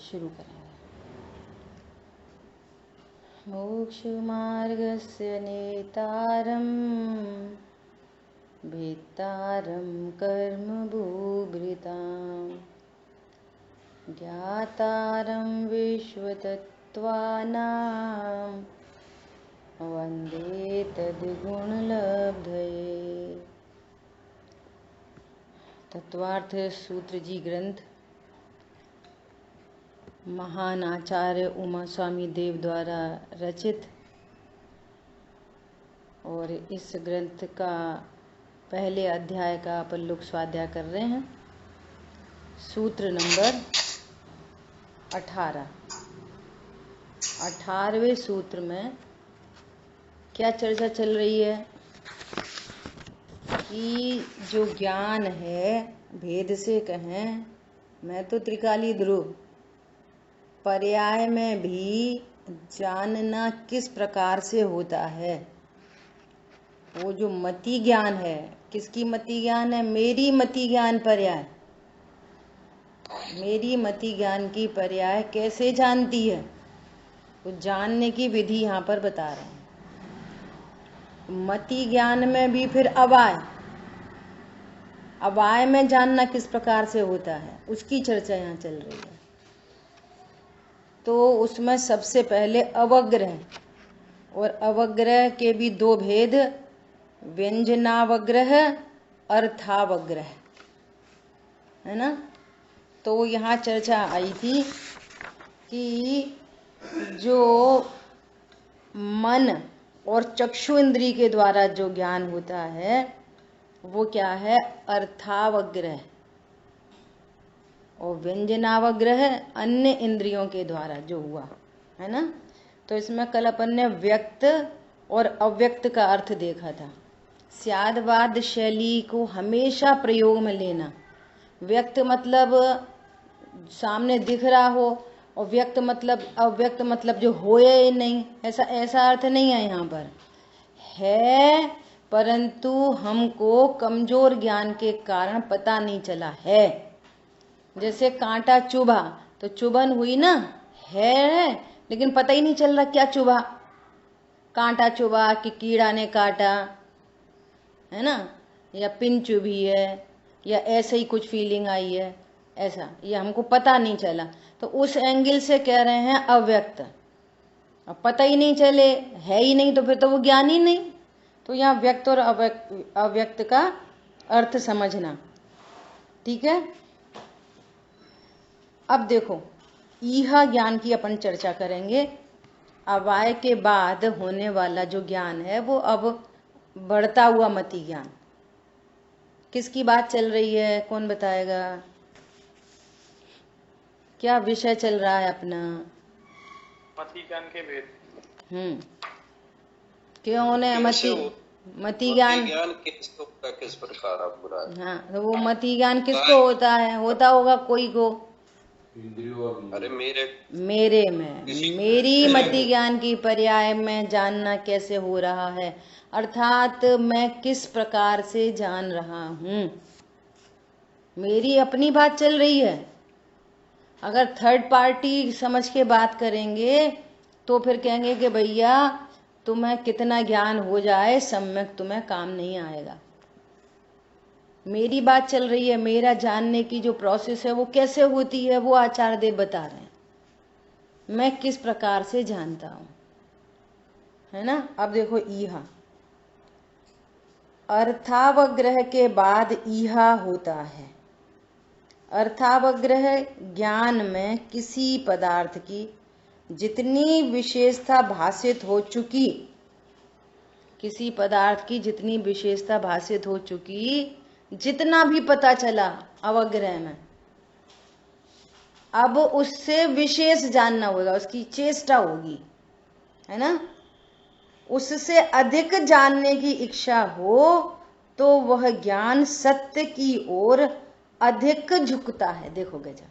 शुरू करेंगे। मोक्षमार्गस्य नेतारं भेत्तारं कर्मभूभृतां ज्ञातारं विश्वतत्त्वानां वन्दे तद्गुणलब्धये। तत्वार्थ सूत्र जी ग्रंथ महान आचार्य उमा स्वामी देव द्वारा रचित, और इस ग्रंथ का पहले अध्याय का अपन लोग स्वाध्याय कर रहे हैं। सूत्र नंबर 18। 18वें सूत्र में क्या चर्चा चल रही है कि जो ज्ञान है, भेद से कहें मैं तो त्रिकाली ध्रुव, पर्याय में भी जानना किस प्रकार से होता है। वो जो मति ज्ञान है, किसकी मति ज्ञान है? मेरी मति ज्ञान पर्याय। मेरी मति ज्ञान की पर्याय कैसे जानती है, वो जानने की विधि यहाँ पर बता रहे हैं। मति ज्ञान में भी फिर अवाय में जानना किस प्रकार से होता है, उसकी चर्चा यहाँ चल रही है। तो उसमें सबसे पहले अवग्रह, और अवग्रह के भी दो भेद, व्यंजनावग्रह, अर्थावग्रह, है ना। तो यहाँ चर्चा आई थी कि जो मन और चक्षु इंद्री के द्वारा जो ज्ञान होता है वो क्या है? अर्थावग्रह। और व्यंजनावग्रह अन्य इंद्रियों के द्वारा जो हुआ, है ना। तो इसमें कल अपन ने व्यक्त और अव्यक्त का अर्थ देखा था। स्यादवाद शैली को हमेशा प्रयोग में लेना। व्यक्त मतलब सामने दिख रहा हो, और व्यक्त मतलब अव्यक्त मतलब जो होए ही नहीं, ऐसा अर्थ नहीं है। यहाँ पर है, परंतु हमको कमजोर ज्ञान के कारण पता नहीं चला है। जैसे कांटा चुभा तो चुभन हुई ना, है लेकिन पता ही नहीं चल रहा क्या चुभा, कांटा चुभा कि कीड़ा ने काटा, है ना, या पिन चुभी है, या ऐसे ही कुछ फीलिंग आई है, ऐसा ये हमको पता नहीं चला। तो उस एंगल से कह रहे हैं अव्यक्त। अब पता ही नहीं चले, है ही नहीं, तो फिर तो वो ज्ञान ही नहीं। तो यहाँ व्यक्त और अव्यक्त का अर्थ समझना, ठीक है। अब देखो, ईहा ज्ञान की अपन चर्चा करेंगे। अवाय के बाद होने वाला जो ज्ञान है वो अब बढ़ता हुआ मति ज्ञान। किसकी बात चल रही है, कौन बताएगा? क्या विषय चल रहा है अपना? मति ज्ञान के भेद। क्यों ने मति ज्ञान किस प्रकार आप बुरा है? हाँ, तो वो मति ज्ञान किसको होता है? होता होगा कोई को। अरे मेरे में मेरी मति ज्ञान की पर्याय में जानना कैसे हो रहा है, अर्थात मैं किस प्रकार से जान रहा हूं। मेरी अपनी बात चल रही है। अगर थर्ड पार्टी समझ के बात करेंगे तो फिर कहेंगे कि भैया तुम्हें कितना ज्ञान हो जाए सम्यक तुम्हें काम नहीं आएगा। मेरी बात चल रही है, मेरा जानने की जो प्रोसेस है वो कैसे होती है वो आचार्य देव बता रहे हैं, मैं किस प्रकार से जानता हूं, है ना। अब देखो, ईहा अर्थावग्रह के बाद ईहा होता है। अर्थावग्रह ज्ञान में किसी पदार्थ की जितनी विशेषता भाषित हो चुकी, किसी पदार्थ की जितनी विशेषता भाषित हो चुकी, जितना भी पता चला अवग्रह में, अब उससे विशेष जानना होगा, उसकी चेष्टा होगी, है ना। उससे अधिक जानने की इच्छा हो तो वह ज्ञान सत्य की ओर अधिक झुकता है। देखो गजब,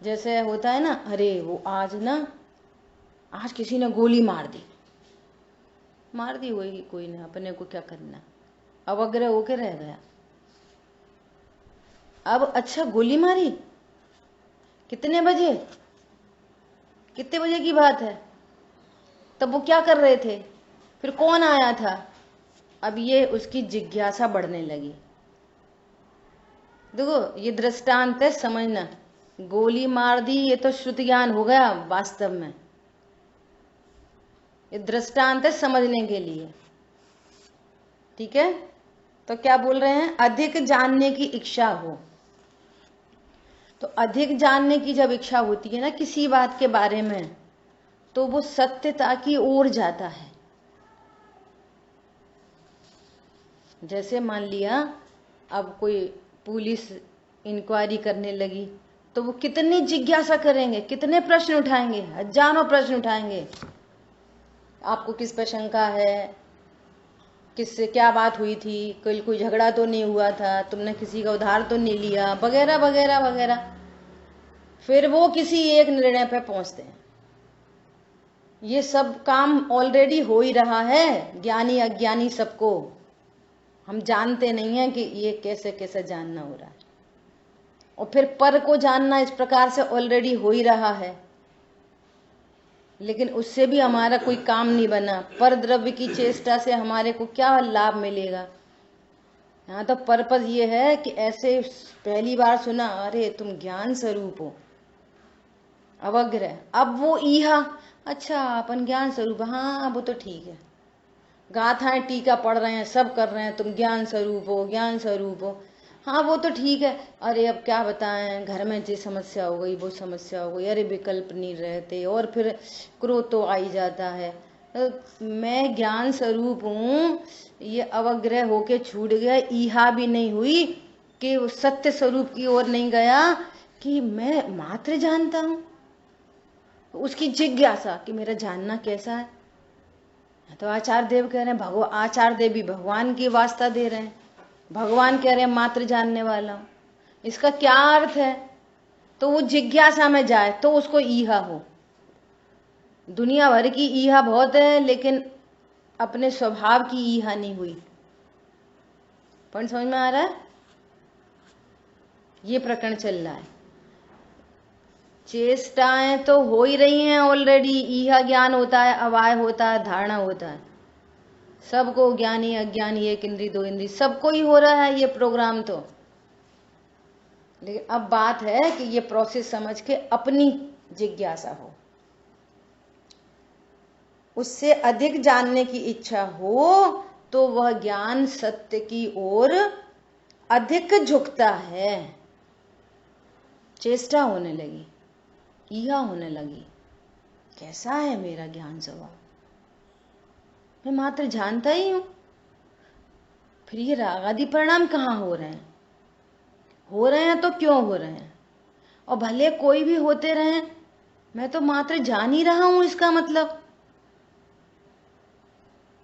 जैसे होता है ना, अरे वो आज किसी ने गोली मार दी होगी, कोई ना, अपने को क्या करना, अवग्रह होके रह गया। अब अच्छा गोली मारी, कितने बजे, कितने बजे की बात है, तब वो क्या कर रहे थे, फिर कौन आया था। अब ये उसकी जिज्ञासा बढ़ने लगी। देखो ये दृष्टांत है, समझना। गोली मार दी ये तो श्रुति ज्ञान हो गया, वास्तव में ये दृष्टांत है समझने के लिए, ठीक है। तो क्या बोल रहे हैं, अधिक जानने की इच्छा हो। तो अधिक जानने की जब इच्छा होती है ना किसी बात के बारे में, तो वो सत्यता की ओर जाता है। जैसे मान लिया अब कोई पुलिस इंक्वायरी करने लगी, तो वो कितनी जिज्ञासा करेंगे, कितने प्रश्न उठाएंगे, हजारों प्रश्न उठाएंगे। आपको किस पर शंका है, किससे क्या बात हुई थी, कोई झगड़ा तो नहीं हुआ था, तुमने किसी का उधार तो नहीं लिया, वगैरह वगैरह वगैरह। फिर वो किसी एक निर्णय पर पहुंचते हैं। ये सब काम ऑलरेडी हो ही रहा है, ज्ञानी अज्ञानी सबको। हम जानते नहीं हैं कि ये कैसे कैसे जानना हो रहा है। और फिर पर को जानना इस प्रकार से ऑलरेडी हो ही रहा है, लेकिन उससे भी हमारा कोई काम नहीं बना। पर द्रव्य की चेष्टा से हमारे को क्या लाभ मिलेगा। यहाँ तो पर्पज ये है कि ऐसे पहली बार सुना, अरे तुम ज्ञान स्वरूप हो, अवग्रह। अब वो ईहा, अच्छा अपन ज्ञान स्वरूप, हाँ वो तो ठीक है, गाथाएं टीका पढ़ रहे हैं, सब कर रहे हैं, तुम ज्ञान स्वरूप हो, ज्ञान स्वरूप हो, हाँ वो तो ठीक है। अरे अब क्या बताएं, घर में जो समस्या हो गई वो समस्या हो गई, अरे विकल्प नहीं रहते, और फिर क्रोध तो आ ही जाता है। तो मैं ज्ञान स्वरूप हूँ, ये अवग्रह होके छूट गया, ईहा भी नहीं हुई कि सत्य स्वरूप की ओर नहीं गया कि मैं मात्र जानता हूँ। उसकी जिज्ञासा कि मेरा जानना कैसा है। तो आचार्य देव कह रहे हैं, आचार्य देव भी भगवान की वास्ता दे रहे हैं, भगवान कह रहे हैं मात्र जानने वाला हूं। इसका क्या अर्थ है, तो वो जिज्ञासा में जाए तो उसको ईहा हो। दुनिया भर की ईहा बहुत है, लेकिन अपने स्वभाव की ईहा नहीं हुई। पॉइंट समझ में आ रहा है। ये प्रकरण चल रहा है। चेष्टाएं तो हो ही रही हैं ऑलरेडी, ईहा ज्ञान होता है, अवाय होता है, धारणा होता है, सबको, ज्ञानी अज्ञानी, एक इंद्री दो इंद्री, सबको ही हो रहा है ये प्रोग्राम तो। लेकिन अब बात है कि ये प्रोसेस समझ के अपनी जिज्ञासा हो, उससे अधिक जानने की इच्छा हो, तो वह ज्ञान सत्य की ओर अधिक झुकता है। चेष्टा होने लगी, ईहा होने लगी, कैसा है मेरा ज्ञान स्वभाव, मैं मात्र जानता ही हूं। फिर ये राग आदि परिणाम कहाँ हो रहे हैं, हो रहे हैं तो क्यों हो रहे हैं, और भले कोई भी होते रहे, मैं तो मात्र जान ही रहा हूं, इसका मतलब।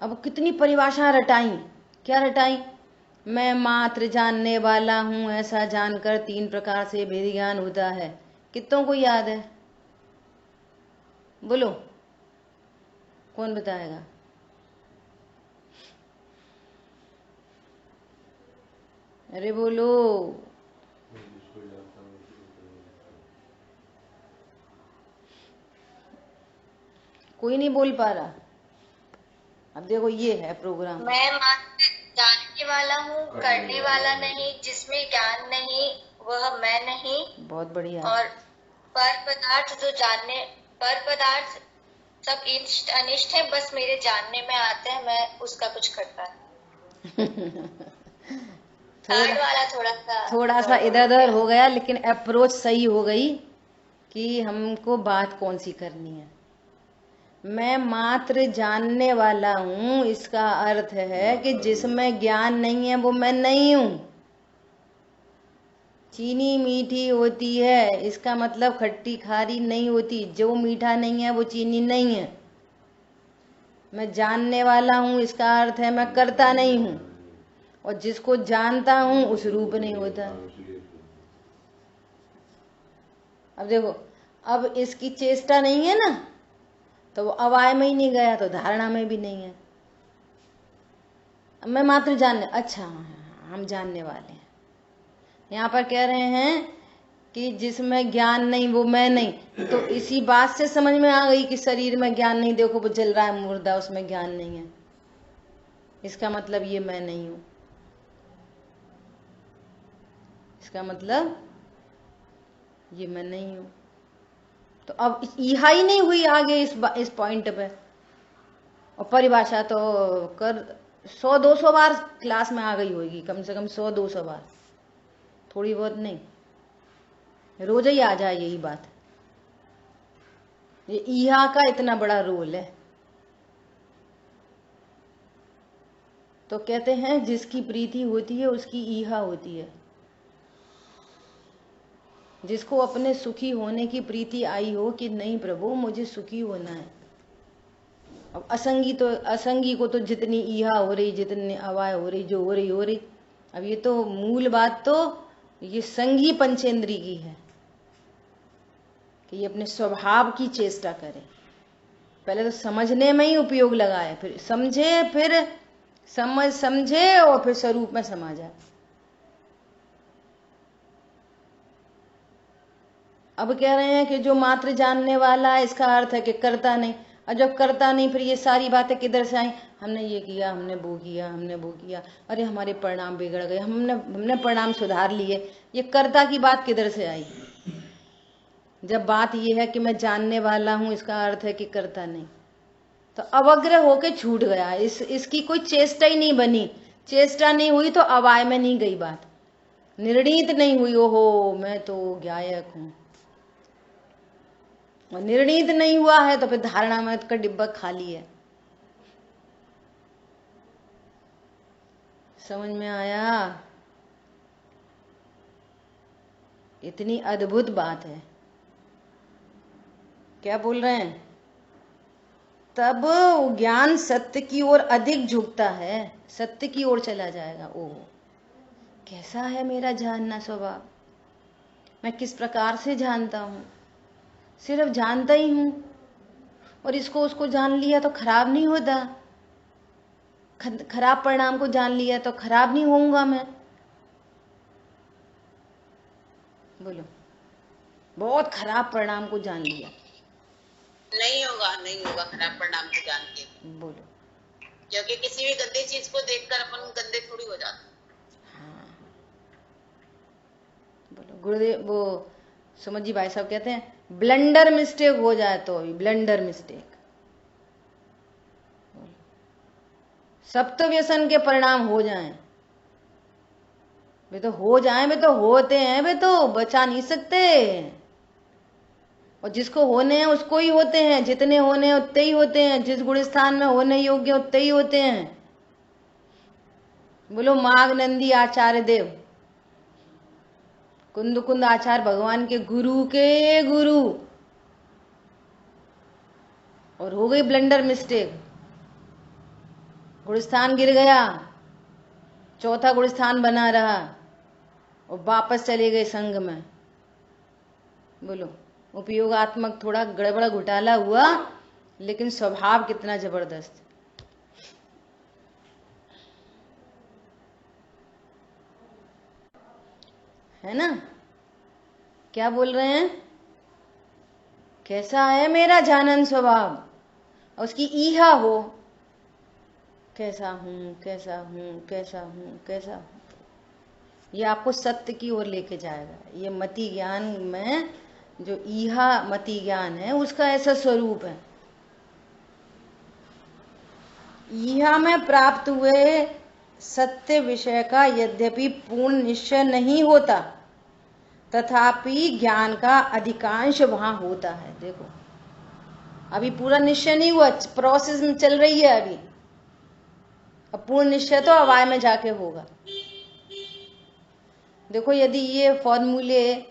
अब कितनी परिभाषा रटाई, क्या रटाई, मैं मात्र जानने वाला हूं, ऐसा जानकर 3 प्रकार से भेद ज्ञान होता है। कितनों को याद है, बोलो, कौन बताएगा। अरे बोलो, कोई नहीं बोल पा रहा। अब देखो ये है प्रोग्राम। मैं मात्र जानने वाला हूँ, करने वाला नहीं, जिसमें ज्ञान नहीं वह मैं नहीं। बहुत बढ़िया। और पर पदार्थ जो जानने, पर पदार्थ सब इष्ट अनिष्ट है, बस मेरे जानने में आते हैं, मैं उसका कुछ करता नहीं। थोड़ा सा इधर उधर हो गया, लेकिन अप्रोच सही हो गई कि हमको बात कौन सी करनी है। मैं मात्र जानने वाला हूं, इसका अर्थ है कि जिसमें ज्ञान नहीं है वो मैं नहीं हूं। चीनी मीठी होती है, इसका मतलब खट्टी खारी नहीं होती। जो मीठा नहीं है वो चीनी नहीं है। मैं जानने वाला हूं, इसका अर्थ है मैं करता नहीं हूं, और जिसको जानता हूं उस रूप नहीं होता। अब देखो, अब इसकी चेष्टा नहीं है ना, तो वो अवाय में ही नहीं गया, तो धारणा में भी नहीं है। मैं मात्र जानने, अच्छा हम जानने वाले हैं, यहाँ पर कह रहे हैं कि जिसमें ज्ञान नहीं वो मैं नहीं, तो इसी बात से समझ में आ गई कि शरीर में ज्ञान नहीं, देखो वो जल रहा है मुर्दा, उसमें ज्ञान नहीं है, इसका मतलब ये मैं नहीं हूं, इसका मतलब ये मैं नहीं हूं। तो अब यह ही नहीं हुई आगे इस पॉइंट पे, और परिभाषा तो कर 100-200 बार क्लास में आ गई होगी, कम से कम 100-200 बार, थोड़ी बहुत नहीं, रोज ही आ जाए यही बात। ये ईहा का इतना बड़ा रोल है। तो कहते हैं जिसकी प्रीति होती है उसकी ईहा होती है। जिसको अपने सुखी होने की प्रीति आई हो कि नहीं प्रभु मुझे सुखी होना है। अब असंगी को तो जितनी ईहा हो रही, जितनी अवाय हो रही, जो हो रही। अब ये तो मूल बात तो ये संगी पंचेंद्री की है कि ये अपने स्वभाव की चेष्टा करे। पहले तो समझने में ही उपयोग लगाए, फिर समझे, फिर समझे और फिर स्वरूप में समा जाए। अब कह रहे हैं कि जो मात्र जानने वाला है, इसका अर्थ है कि करता नहीं। और जब करता नहीं फिर ये सारी बातें किधर से आई, हमने ये किया, हमने वो किया, हमने वो किया, अरे हमारे परिणाम बिगड़ गए, हमने परिणाम सुधार लिए, ये कर्ता की बात किधर से आई। जब बात ये है कि मैं जानने वाला हूं, इसका अर्थ है कि करता नहीं, तो अवग्रह होके छूट गया। इसकी कोई चेष्टा ही नहीं बनी, चेष्टा नहीं हुई तो अवाय में नहीं गई बात, निर्णीत नहीं हुई, ओहो मैं तो गायक हूं। और निर्णीत नहीं हुआ है तो फिर धारणा में का डिब्बा खाली है। समझ में आया? इतनी अद्भुत बात है। क्या बोल रहे हैं? तब ज्ञान सत्य की ओर अधिक झुकता है, सत्य की ओर चला जाएगा। ओह कैसा है मेरा जानना स्वभाव, मैं किस प्रकार से जानता हूं, सिर्फ जानता ही हूं, और इसको उसको जान लिया तो खराब नहीं होता, खराब परिणाम को जान लिया तो खराब नहीं होऊंगा मैं। बोलो, बहुत खराब परिणाम को जान लिया, नहीं होगा खराब परिणाम को जान के। बोलो, क्योंकि किसी भी गंदी चीज को देखकर अपन गंदे थोड़ी हो जाते। हाँ बोलो। गुरुदेव वो सुमन जी भाई साहब कहते हैं ब्लंडर मिस्टेक हो जाए तो भी ब्लंडर मिस्टेक, सप्त व्यसन के परिणाम हो जाएं, वे तो हो जाएं, वे तो होते हैं, वे तो बचा नहीं सकते। और जिसको होने हैं उसको ही होते हैं, जितने होने हैं उतने ही होते हैं, जिस गुण स्थान में होने योग्य उतने ही होते हैं। बोलो माघनंदी आचार्य देव, कुंद आचार्य भगवान के गुरु, और हो गई ब्लंडर मिस्टेक, गुणस्थान गिर गया, चौथा गुणस्थान बना रहा और वापस चले गए संघ में। बोलो, उपयोगात्मक थोड़ा गड़बड़ा घोटाला हुआ, लेकिन स्वभाव कितना जबरदस्त। है ना? क्या बोल रहे हैं? कैसा है मेरा जानन स्वभाव, और उसकी ईहा हो, कैसा हूं, कैसा हूं, कैसा हूं, कैसा हूं। ये आपको सत्य की ओर लेके जाएगा। ये मति ज्ञान में जो ईहा मति ज्ञान है उसका ऐसा स्वरूप है। ईहा में प्राप्त हुए सत्य विषय का यद्यपि पूर्ण निश्चय नहीं होता, तथापि ज्ञान का अधिकांश वहां होता है। देखो अभी पूरा निश्चय नहीं हुआ, प्रोसेस में चल रही है अभी, अब पूर्ण निश्चय तो अवाय में जाके होगा। देखो यदि ये फॉर्मूले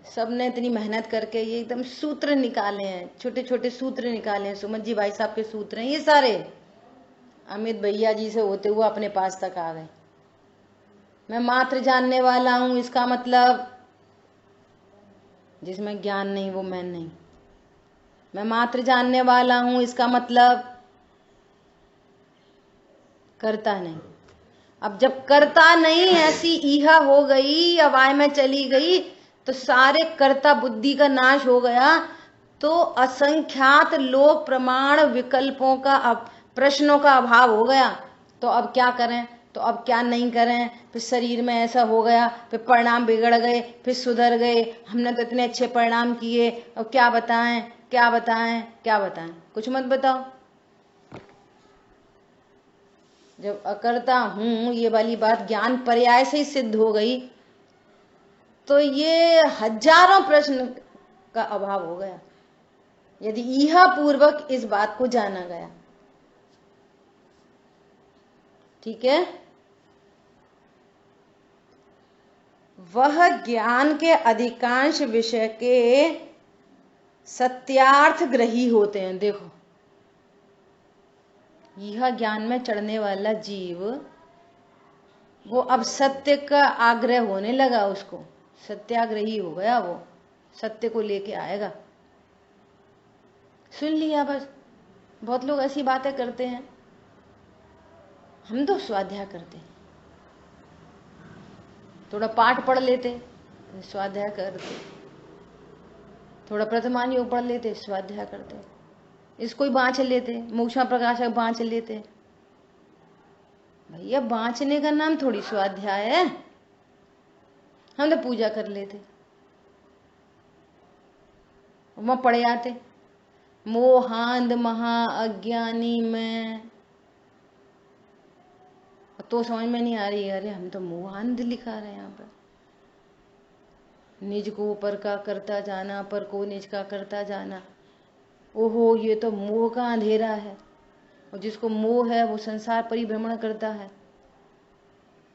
सबने इतनी मेहनत करके ये एकदम सूत्र निकाले हैं, छोटे छोटे सूत्र निकाले हैं, सुमन जी भाई साहब के सूत्र हैं ये सारे, अमित भैया जी से होते हुए अपने पास तक आ गए। मैं मात्र जानने वाला हूं, इसका मतलब जिसमें ज्ञान नहीं वो मैं नहीं। मैं मात्र जानने वाला हूं, इसका मतलब करता नहीं। अब जब कर्ता नहीं, ऐसी ईहा हो गई, अवाय में चली गई, तो सारे कर्ता बुद्धि का नाश हो गया, तो असंख्यात लोक प्रमाण विकल्पों का प्रश्नों का अभाव हो गया। तो अब क्या करें, तो अब क्या नहीं करें, फिर शरीर में ऐसा हो गया, फिर परिणाम बिगड़ गए, फिर सुधर गए, हमने तो इतने अच्छे परिणाम किए, और क्या बताएं क्या बताएं क्या बताएं, कुछ मत बताओ। जब अकर्ता हूं ये वाली बात ज्ञान पर्याय से ही सिद्ध हो गई, तो ये हजारों प्रश्न का अभाव हो गया, यदि ईहा पूर्वक इस बात को जाना गया। ठीक है, वह ज्ञान के अधिकांश विषय के सत्यार्थ ग्रही होते हैं। देखो, यह ज्ञान में चढ़ने वाला जीव, वो अब सत्य का आग्रह होने लगा, उसको सत्याग्रही हो गया, वो सत्य को लेके आएगा। सुन लिया बस। बहुत लोग ऐसी बातें करते हैं, हम तो स्वाध्याय करते, थोड़ा पाठ पढ़ लेते, स्वाध्याय करते, थोड़ा प्रथमान योग पढ़ लेते, स्वाध्याय करते, इसको ही बाँच लेते, मोक्षा प्रकाशक बाँच लेते। भैया बाँचने का नाम थोड़ी स्वाध्याय है, हम तो पूजा कर लेते, वहां पढ़े आते, मोहांध महा अज्ञानी में, तो समझ में नहीं आ रही, अरे हम तो मोहांध लिखा रहे हैं यहाँ पर। निज को पर का करता जाना, पर को निज का करता जाना, ओहो ये तो मोह का अंधेरा है, और जिसको मोह है वो संसार परिभ्रमण करता है।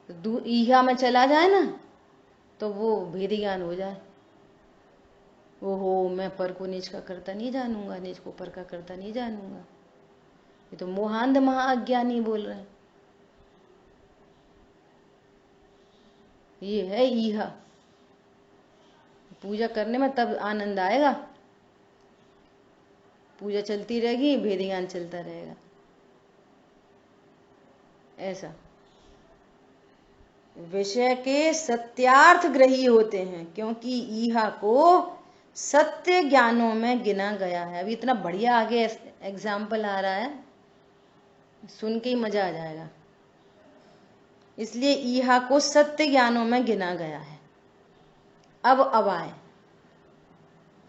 तो ईहा में चला जाए ना, तो वो भेद ज्ञान हो जाए, ओहो मैं पर को निज का करता नहीं जानूंगा, निज को पर का करता नहीं जानूंगा, ये तो मोहांध महाअज्ञानी बोल रहे हैं। ये है ईहा। पूजा करने में तब आनंद आएगा, पूजा चलती रहेगी, भेद ज्ञान चलता रहेगा। ऐसा विषय के सत्यार्थ ग्रही होते हैं, क्योंकि ईहा को सत्य ज्ञानों में गिना गया है। अभी इतना बढ़िया आगे एग्जाम्पल आ रहा है, सुन के ही मजा आ जाएगा। इसलिए ईहा को सत्य ज्ञानों में गिना गया है। अब अवाय,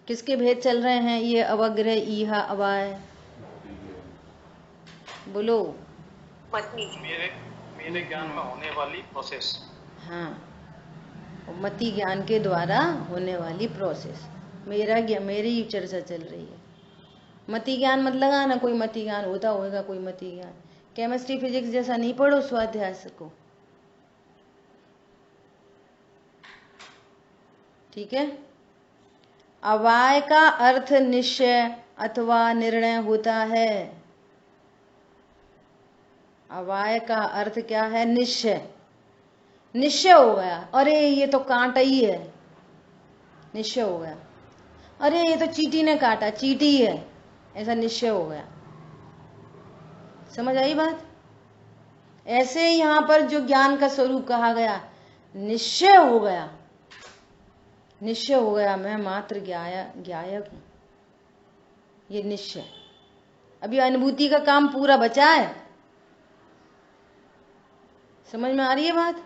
किसके भेद चल रहे हैं ये? अवग्रह, ईहा, अवाय, बोलो। मेरे ज्ञान में होने वाली प्रोसेस। हाँ, मति ज्ञान के द्वारा होने वाली प्रोसेस, मेरी चर्चा चल रही है। मति ज्ञान मत लगाना, कोई मति ज्ञान होता होगा, कोई मति ज्ञान, केमिस्ट्री फिजिक्स जैसा नहीं पढ़ो स्वाध्याय को। ठीक है। अवाय का अर्थ निश्चय अथवा निर्णय होता है। अवाय का अर्थ क्या है? निश्चय। निश्चय हो गया, अरे ये तो कांटा ही है, निश्चय हो गया। अरे ये तो चींटी ने काटा, चींटी है, ऐसा निश्चय हो गया। समझ आई बात? ऐसे यहां पर जो ज्ञान का स्वरूप कहा गया, निश्चय हो गया। निश्चय हो गया मैं मात्र ज्ञायक हूं, ये निश्चय। अभी अनुभूति का काम पूरा बचा है। समझ में आ रही है बात?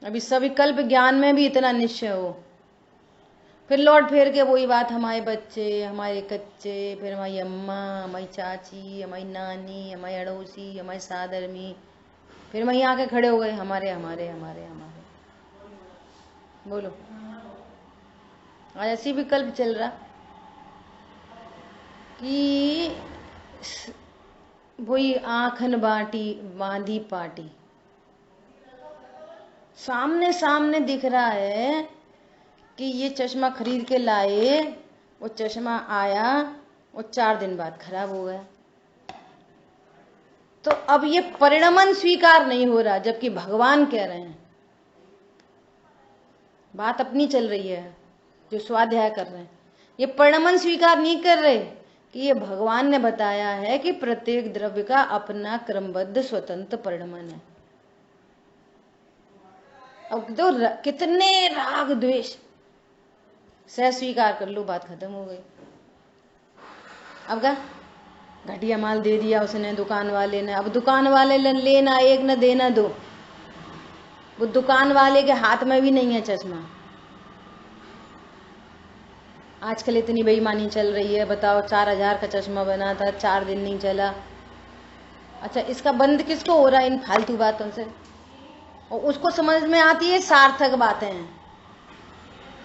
अभी सविकल्प ज्ञान में भी इतना निश्चय हो, फिर लौट फेर के वही बात, हमारे बच्चे, हमारे कच्चे, फिर हमारी अम्मा, हमारी चाची, हमारी नानी, हमारी अड़ोसी, हमारे साधर्मी, फिर वहीं आके खड़े हो गए, हमारे हमारे हमारे हमारे। बोलो, आज ऐसी विकल्प चल रहा कि वही आंखन बांधी पाटी, सामने सामने दिख रहा है कि ये चश्मा खरीद के लाए, वो चश्मा आया, वो 4 दिन बाद खराब हो गया। तो अब ये परिणमन स्वीकार नहीं हो रहा, जबकि भगवान कह रहे हैं। बात अपनी चल रही है, जो स्वाध्याय कर रहे हैं, ये परिणमन स्वीकार नहीं कर रहे, कि ये भगवान ने बताया है कि प्रत्येक द्रव्य का अपना क्रमबद्ध स्वतंत्र परिणमन है। अब तो कितने राग द्वेष सह स्वीकार कर लो, बात खत्म हो गई। अब क्या घटिया माल दे दिया उसने दुकान वाले ने, अब दुकान वाले लेना एक न देना दो, वो दुकान वाले के हाथ में भी नहीं है चश्मा। आजकल इतनी बेईमानी चल रही है, बताओ 4000 का चश्मा बना था, 4 दिन नहीं चला। अच्छा, इसका बंद किसको हो रहा है? इन फालतू बातों से। और उसको समझ में आती है सार्थक बातें हैं,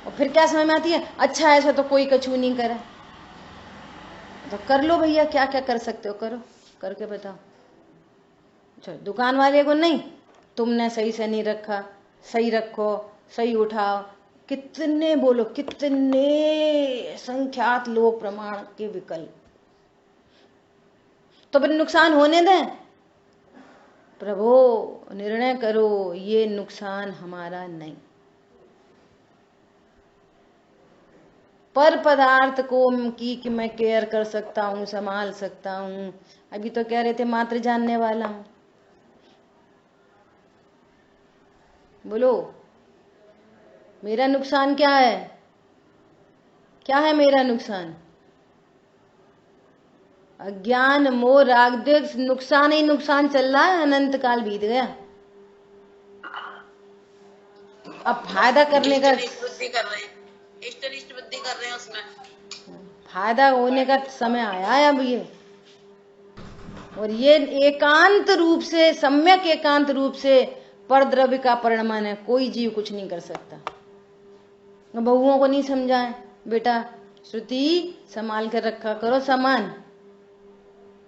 और फिर क्या समझ में आती है? अच्छा ऐसा तो कोई कछू नहीं करे, तो कर लो भैया, क्या क्या कर सकते हो करो, करके बताओ। अच्छा, दुकान वाले को नहीं, तुमने सही से नहीं रखा, सही रखो, सही उठाओ, कितने बोलो, कितने संख्यात लोग प्रमाण के विकल्प। तो फिर नुकसान होने दें? प्रभु निर्णय करो, ये नुकसान हमारा नहीं। पर पदार्थ को कि मैं केयर कर सकता हूं, संभाल सकता हूं। अभी तो कह रहे थे मात्र जानने वाला हूं। बोलो मेरा नुकसान क्या है? क्या है मेरा नुकसान? अज्ञान मोह राग द्वेष, नुकसान ही नुकसान चल रहा है, अनंत काल बीत गया। अब फायदा करने का बुद्धि कर रहे हैं, इष्ट बुद्धि कर रहे हैं, उसमें फायदा होने का समय आया है अब ये। और ये एकांत रूप से, सम्यक एकांत रूप से परद्रव्य का परिणमन है, कोई जीव कुछ नहीं कर सकता। बहुओं को नहीं समझाएं, बेटा श्रुति संभाल कर रखा करो सामान,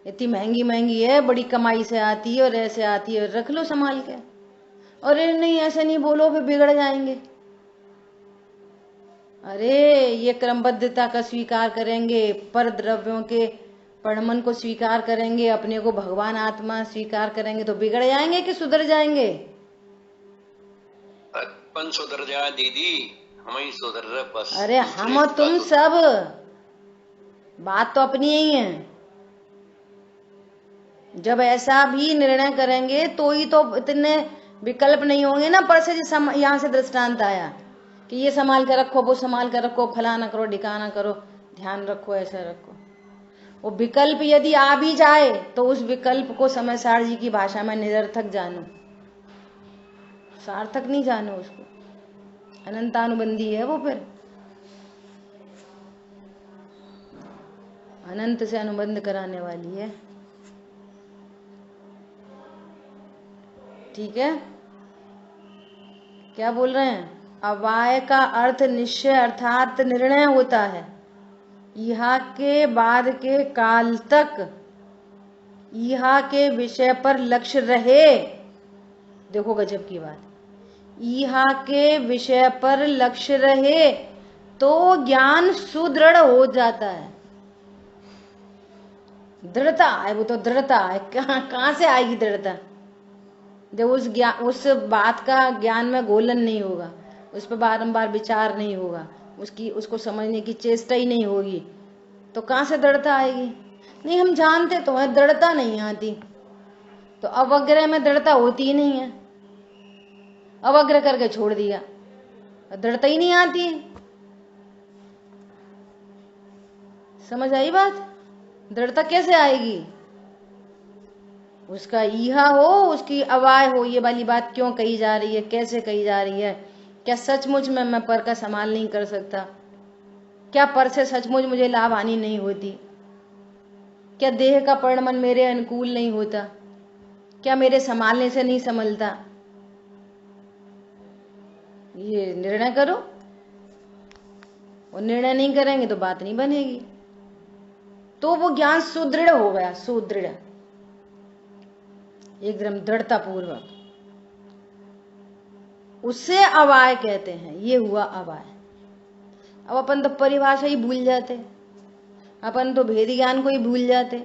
इतनी महंगी महंगी है, बड़ी कमाई से आती है और ऐसे आती है, रख लो संभाल के। और नहीं ऐसे नहीं बोलो, फिर बिगड़ जाएंगे। अरे ये क्रमबद्धता का स्वीकार करेंगे, पर द्रव्यों के परिणमन को स्वीकार करेंगे, अपने को भगवान आत्मा स्वीकार करेंगे, तो बिगड़ जाएंगे कि सुधर जाएंगे? अपन सुधर जाए दीदी, हम ही सुधर रहे बस। अरे हम तुम सब, बात तो अपनी ही है। जब ऐसा भी निर्णय करेंगे तो ही तो इतने विकल्प नहीं होंगे ना। पर से यहाँ से दृष्टांत आया कि ये संभाल कर रखो, वो संभाल कर रखो, फलाना करो, ढिकाना करो, ध्यान रखो, ऐसा रखो। वो विकल्प यदि आ भी जाए तो उस विकल्प को समय सार जी की भाषा में निरर्थक जानो, सार्थक नहीं जानो उसको। अनंतानुबंधी है वो, फिर अनंत से अनुबंध कराने वाली है। ठीक है, क्या बोल रहे हैं? अवाय का अर्थ निश्चय अर्थात निर्णय होता है। यहाँ के बाद के काल तक यहाँ के विषय पर लक्ष्य रहे। देखो गजब की बात, यहाँ के विषय पर लक्ष्य रहे तो ज्ञान सुदृढ़ हो जाता है। दृढ़ता है, वो तो दृढ़ता है। कहाँ से आएगी दृढ़ता? जब उस बात का ज्ञान में घोलन नहीं होगा, उस पर बारंबार विचार नहीं होगा, उसको समझने की चेष्टा ही नहीं होगी, तो कहाँ से दृढ़ता आएगी? नहीं, हम जानते तो है दृढ़ता नहीं आती, तो अवग्रह में दृढ़ता होती ही नहीं है। अवग्रह करके छोड़ दिया, दृढ़ता ही नहीं आती। समझ आई बात? दृढ़ता कैसे आएगी? उसका ईहा हो, उसकी अवाय हो। ये वाली बात क्यों कही जा रही है, कैसे कही जा रही है? क्या सचमुच में मैं पर का संभाल नहीं कर सकता? क्या पर से सचमुच मुझे लाभ हानि नहीं होती? क्या देह का परिणमन मेरे अनुकूल नहीं होता? क्या मेरे संभालने से नहीं संभलता? ये निर्णय करो, और निर्णय नहीं करेंगे तो बात नहीं बनेगी। तो वो ज्ञान सुदृढ़ हो गया, सुदृढ़, एकदम दृढ़ता पूर्वक, उसे अवाय कहते हैं। ये हुआ अवाय। अब अपन तो परिभाषा ही भूल जाते, अपन तो भेद ज्ञान को ही भूल जाते।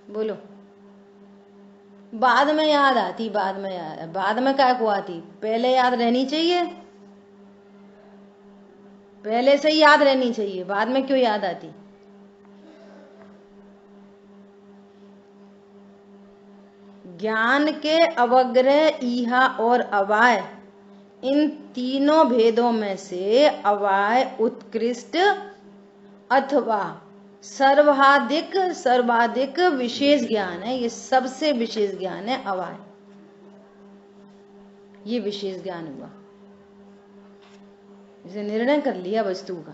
बोलो, बाद में याद आती, बाद में क्या को आती? पहले याद रहनी चाहिए। पहले से ही याद रहनी चाहिए, बाद में क्यों याद आती। ज्ञान के अवग्रह, ईहा और अवाय, इन तीनों भेदों में से अवाय उत्कृष्ट अथवा सर्वाधिक विशेष ज्ञान है। ये सबसे विशेष ज्ञान है अवाय, ये विशेष ज्ञान हुआ। इसे निर्णय कर लिया वस्तु का।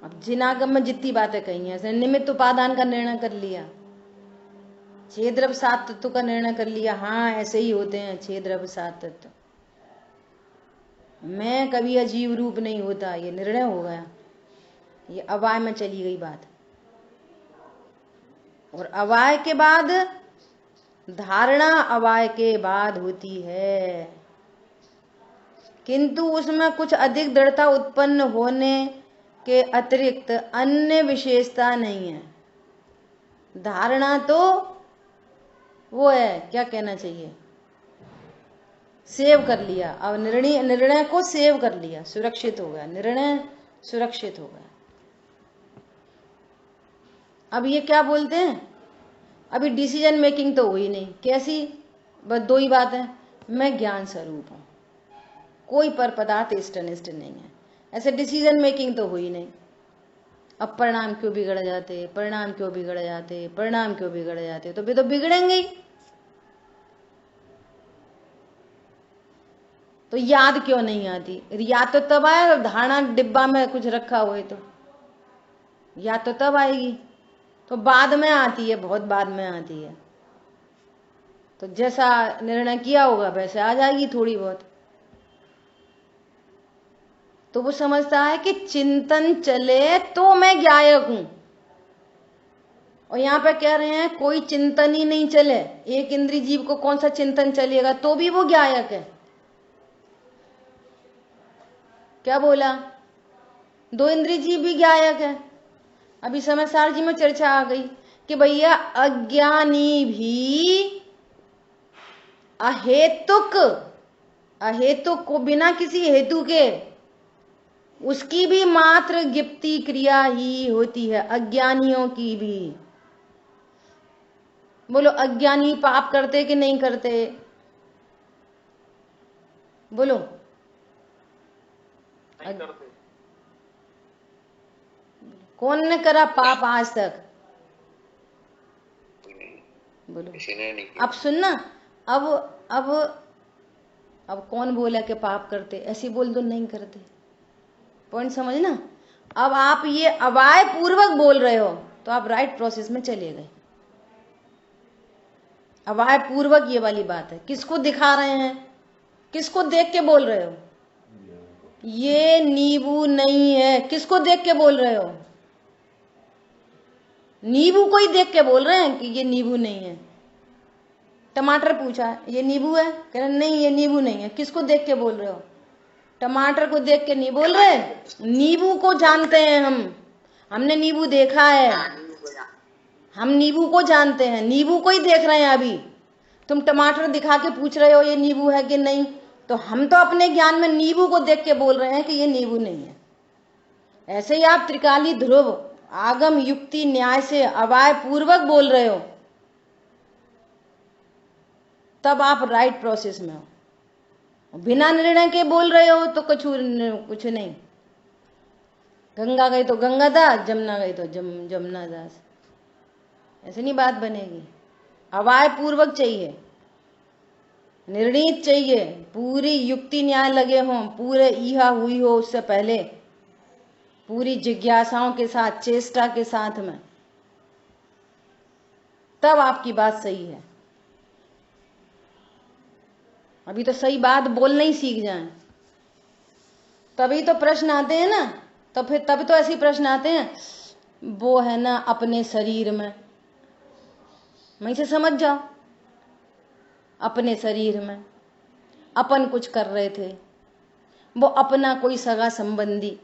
अब जिनागम में जितनी बातें कही हैं, इसने निमित्त उपादान का निर्णय कर लिया, छह द्रव्य सात तत्व का निर्णय कर लिया। हाँ ऐसे ही होते हैं छह द्रव्य सात तत्व, मैं कभी अजीव रूप नहीं होता, ये निर्णय हो गया। ये अवाय में चली गई बात। और अवाय के बाद धारणा अवाय के बाद होती है, किंतु उसमें कुछ अधिक दृढ़ता उत्पन्न होने के अतिरिक्त अन्य विशेषता नहीं है। धारणा तो वो है, क्या कहना चाहिए, सेव कर लिया। अब निर्णय को सेव कर लिया, सुरक्षित हो गया, निर्णय सुरक्षित हो गया। अब ये क्या बोलते हैं, अभी डिसीजन मेकिंग तो हुई नहीं। कैसी, बस दो ही बात है, मैं ज्ञान स्वरूप हूं, कोई पर पदार्थ इष्ट अनिष्ट नहीं है, ऐसे डिसीजन मेकिंग तो हुई नहीं। अब परिणाम क्यों बिगड़ जाते, परिणाम क्यों बिगड़ जाते, परिणाम क्यों बिगड़ जाते, तो वे तो बिगड़ेंगे ही। तो याद क्यों नहीं आती, याद तो तब आए धारणा डिब्बा में कुछ रखा हुए, तो याद तो तब आएगी, तो बाद में आती है, बहुत बाद में आती है। तो जैसा निर्णय किया होगा वैसे आ जाएगी थोड़ी बहुत। तो वो समझता है कि चिंतन चले तो मैं ज्ञायक हूं, और यहां पे कह रहे हैं कोई चिंतन ही नहीं चले, एक इंद्रिय जीव को कौन सा चिंतन चलेगा, तो भी वो ज्ञायक है। क्या बोला, दो इंद्रिय जीव भी ज्ञायक है। अभी समझदार जी में चर्चा आ गई कि भैया अज्ञानी भी अहेतुक को बिना किसी हेतु के, उसकी भी मात्र गिप्ती क्रिया ही होती है, अज्ञानियों की भी। बोलो अज्ञानी पाप करते कि नहीं करते, बोलो नहीं करते। कौन ने करा पाप आज तक, बोलो। किसी ने नहीं किया। अब सुनना, अब कौन बोला कि पाप करते, ऐसे बोल दो नहीं करते, पॉइंट समझना। अब आप ये अवाय पूर्वक बोल रहे हो तो आप राइट प्रोसेस में चले गए। अवाय पूर्वक ये वाली बात है, किसको दिखा रहे हैं, किसको देख के बोल रहे हो, ये नींबू नहीं है, किसको देख के बोल रहे हो, नींबू को ही देख के बोल रहे हैं कि ये नींबू नहीं है। टमाटर पूछा ये नींबू है, कह रहे नहीं ये नींबू नहीं है, किसको देख के बोल रहे हो, टमाटर को देख के नहीं बोल रहे, नींबू को जानते हैं हमने नींबू देखा है, हम नींबू को जानते हैं, नींबू को ही देख रहे हैं। अभी तुम टमाटर दिखा के पूछ रहे हो ये नींबू है कि नहीं, तो हम तो अपने ज्ञान में नींबू को देख के बोल रहे हैं कि ये नींबू नहीं है। ऐसे ही आप त्रिकाली ध्रुव आगम युक्ति न्याय से अवाय पूर्वक बोल रहे हो, तब आप राइट प्रोसेस में हो। बिना निर्णय के बोल रहे हो तो कुछ नहीं। गंगा गई तो गंगादास, जमुना गई तो जमुना दास, ऐसे नहीं बात बनेगी। अवाय पूर्वक चाहिए, निर्णीत चाहिए, पूरी युक्ति न्याय लगे हों, पूरे ईहा हुई हो उससे पहले, पूरी जिज्ञासाओं के साथ, चेष्टा के साथ में, तब आपकी बात सही है। अभी तो सही बात बोलना ही सीख जाएं, तभी तो प्रश्न आते हैं ना, तो फिर तभी तो ऐसे प्रश्न आते हैं, वो है ना अपने शरीर में, वहीं से समझ जाओ, अपने शरीर में अपन कुछ कर रहे थे, वो अपना कोई सगा संबंधी।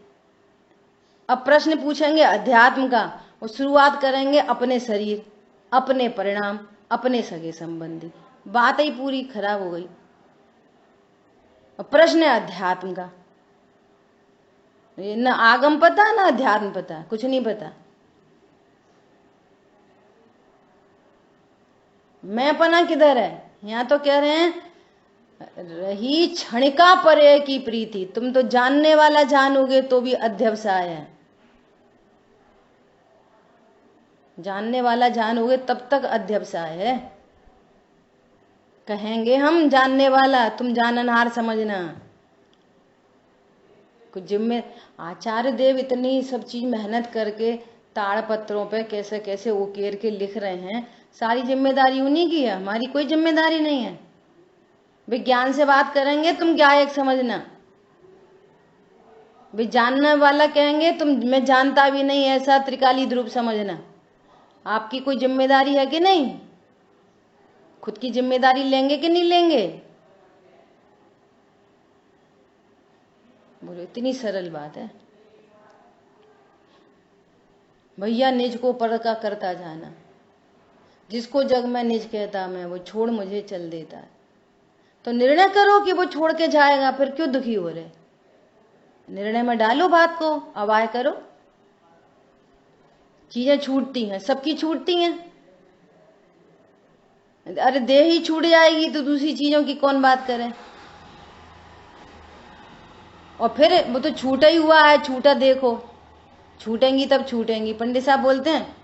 अब प्रश्न पूछेंगे अध्यात्म का, वो शुरुआत करेंगे अपने शरीर, अपने परिणाम, अपने सगे संबंधी, बात ही पूरी खराब हो गई। प्रश्न है अध्यात्म का, ये ना आगम पता ना अध्यात्म पता, कुछ नहीं पता। मैंपना किधर है? यहाँ तो कह रहे हैं रही क्षणिका परे की प्रीति। तुम तो जानने वाला जानोगे तो भी अध्यवसाय है, जानने वाला जानोगे तब तक अध्यवसाय है। कहेंगे हम जानने वाला, तुम जाननहार समझना। कुछ जिम्मे आचार्य देव इतनी सब चीज मेहनत करके ताड़ पत्रों पे कैसे कैसे उकेर के लिख रहे हैं, सारी जिम्मेदारी उन्हीं की है, हमारी कोई जिम्मेदारी नहीं है। विज्ञान से बात करेंगे तुम गायक समझना, भी जानने वाला कहेंगे तुम मैं जानता भी नहीं ऐसा त्रिकाली ध्रुव समझना। आपकी कोई जिम्मेदारी है कि नहीं? खुद की जिम्मेदारी लेंगे कि नहीं लेंगे? बोलो, इतनी सरल बात है भैया। निज को पर का करता जाना, जिसको जग में निज कहता मैं, वो छोड़ मुझे चल देता है। तो निर्णय करो कि वो छोड़ के जाएगा, फिर क्यों दुखी हो रहे? निर्णय में डालो बात को, अवाय करो। चीजें छूटती हैं, सबकी छूटती हैं। अरे देह ही छूट जाएगी तो दूसरी चीजों की कौन बात करे? और फिर वो तो छूटा ही हुआ है, छूटा देखो, छूटेंगी तब छूटेंगी। पंडित साहब बोलते हैं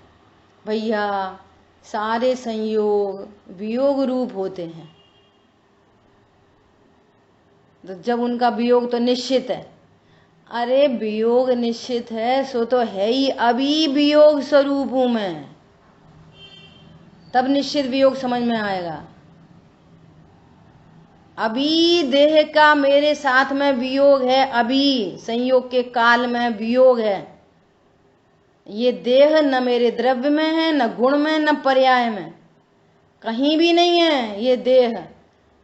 भैया सारे संयोग वियोग रूप होते हैं, तो जब उनका वियोग तो निश्चित है। अरे वियोग निश्चित है सो तो है ही, अभी वियोग स्वरूप हूं मैं, तब निश्चित वियोग समझ में आएगा। अभी देह का मेरे साथ में वियोग है, अभी संयोग के काल में वियोग है। ये देह न मेरे द्रव्य में है, न गुण में, न पर्याय में, कहीं भी नहीं है ये देह।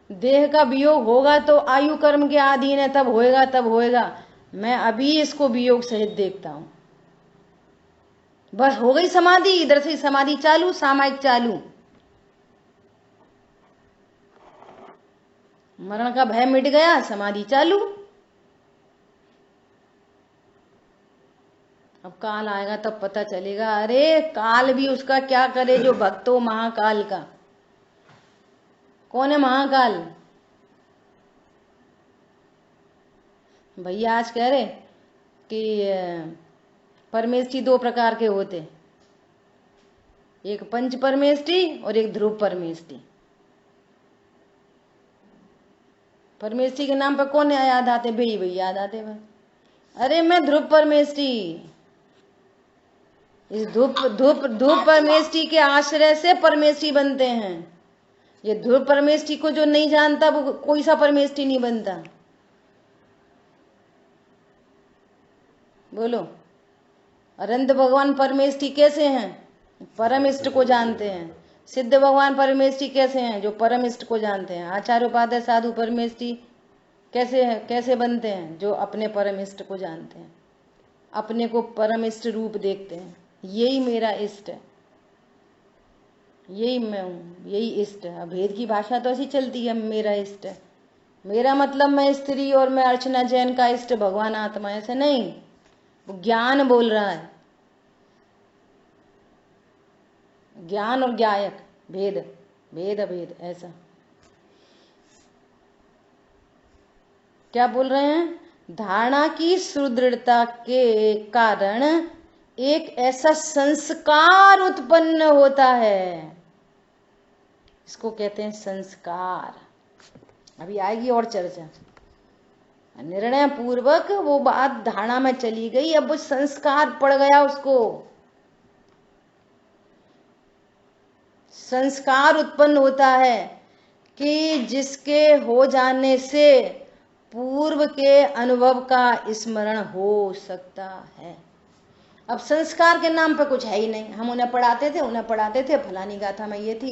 देह का वियोग होगा तो आयु कर्म के अधीन है, तब होएगा तब होएगा। मैं अभी इसको वियोग सहित देखता हूं। बस हो गई समाधि, इधर से समाधि चालू, सामायिक चालू। मरण का भय मिट गया, समाधि चालू। अब काल आएगा तब पता चलेगा। अरे काल भी उसका क्या करे जो भक्त हो महाकाल का। कौन है महाकाल? भैया आज कह रहे कि परमेष्ठी दो प्रकार के होते, एक पंच परमेष्ठी और एक ध्रुव परमेष्ठी। परमेष्ठी के नाम पर कौन याद आते? बेई भई याद आते भाई। अरे मैं ध्रुव परमेष्ठी, इस ध्रुव परमेष्ठी के आश्रय से परमेष्ठी बनते हैं। ये ध्रुव परमेष्ठी को जो नहीं जानता वो कोई सा परमेष्ठी नहीं बनता। बोलो, अनंत भगवान परमेष्ठी कैसे हैं? परम इष्ट को जानते हैं। सिद्ध भगवान परमेष्ठी कैसे हैं? जो परम इष्ट को जानते हैं। आचार्य उपाध्याय साधु परमेष्ठी कैसे हैं? कैसे बनते हैं? जो अपने परम इष्ट को जानते हैं, अपने को परम इष्ट रूप देखते हैं। यही मेरा इष्ट है, यही मैं हूं, यही इष्ट है। भेद की भाषा तो ऐसी चलती है, मेरा इष्ट है। मेरा मतलब मैं स्त्री और मैं अर्चना जैन का इष्ट भगवान आत्मा, ऐसे नहीं। वो ज्ञान बोल रहा है, ज्ञान और गायक, भेद भेद अभेद ऐसा। क्या बोल रहे हैं? धारणा की सुदृढ़ता के कारण एक ऐसा संस्कार उत्पन्न होता है, इसको कहते हैं संस्कार। अभी आएगी और चर्चा। निर्णय पूर्वक वो बात धारणा में चली गई, अब वो संस्कार पड़ गया उसको। संस्कार उत्पन्न होता है कि जिसके हो जाने से पूर्व के अनुभव का स्मरण हो सकता है। अब संस्कार के नाम पे कुछ है ही नहीं। हम उन्हें पढ़ाते थे फलानी गाथा में ये थी,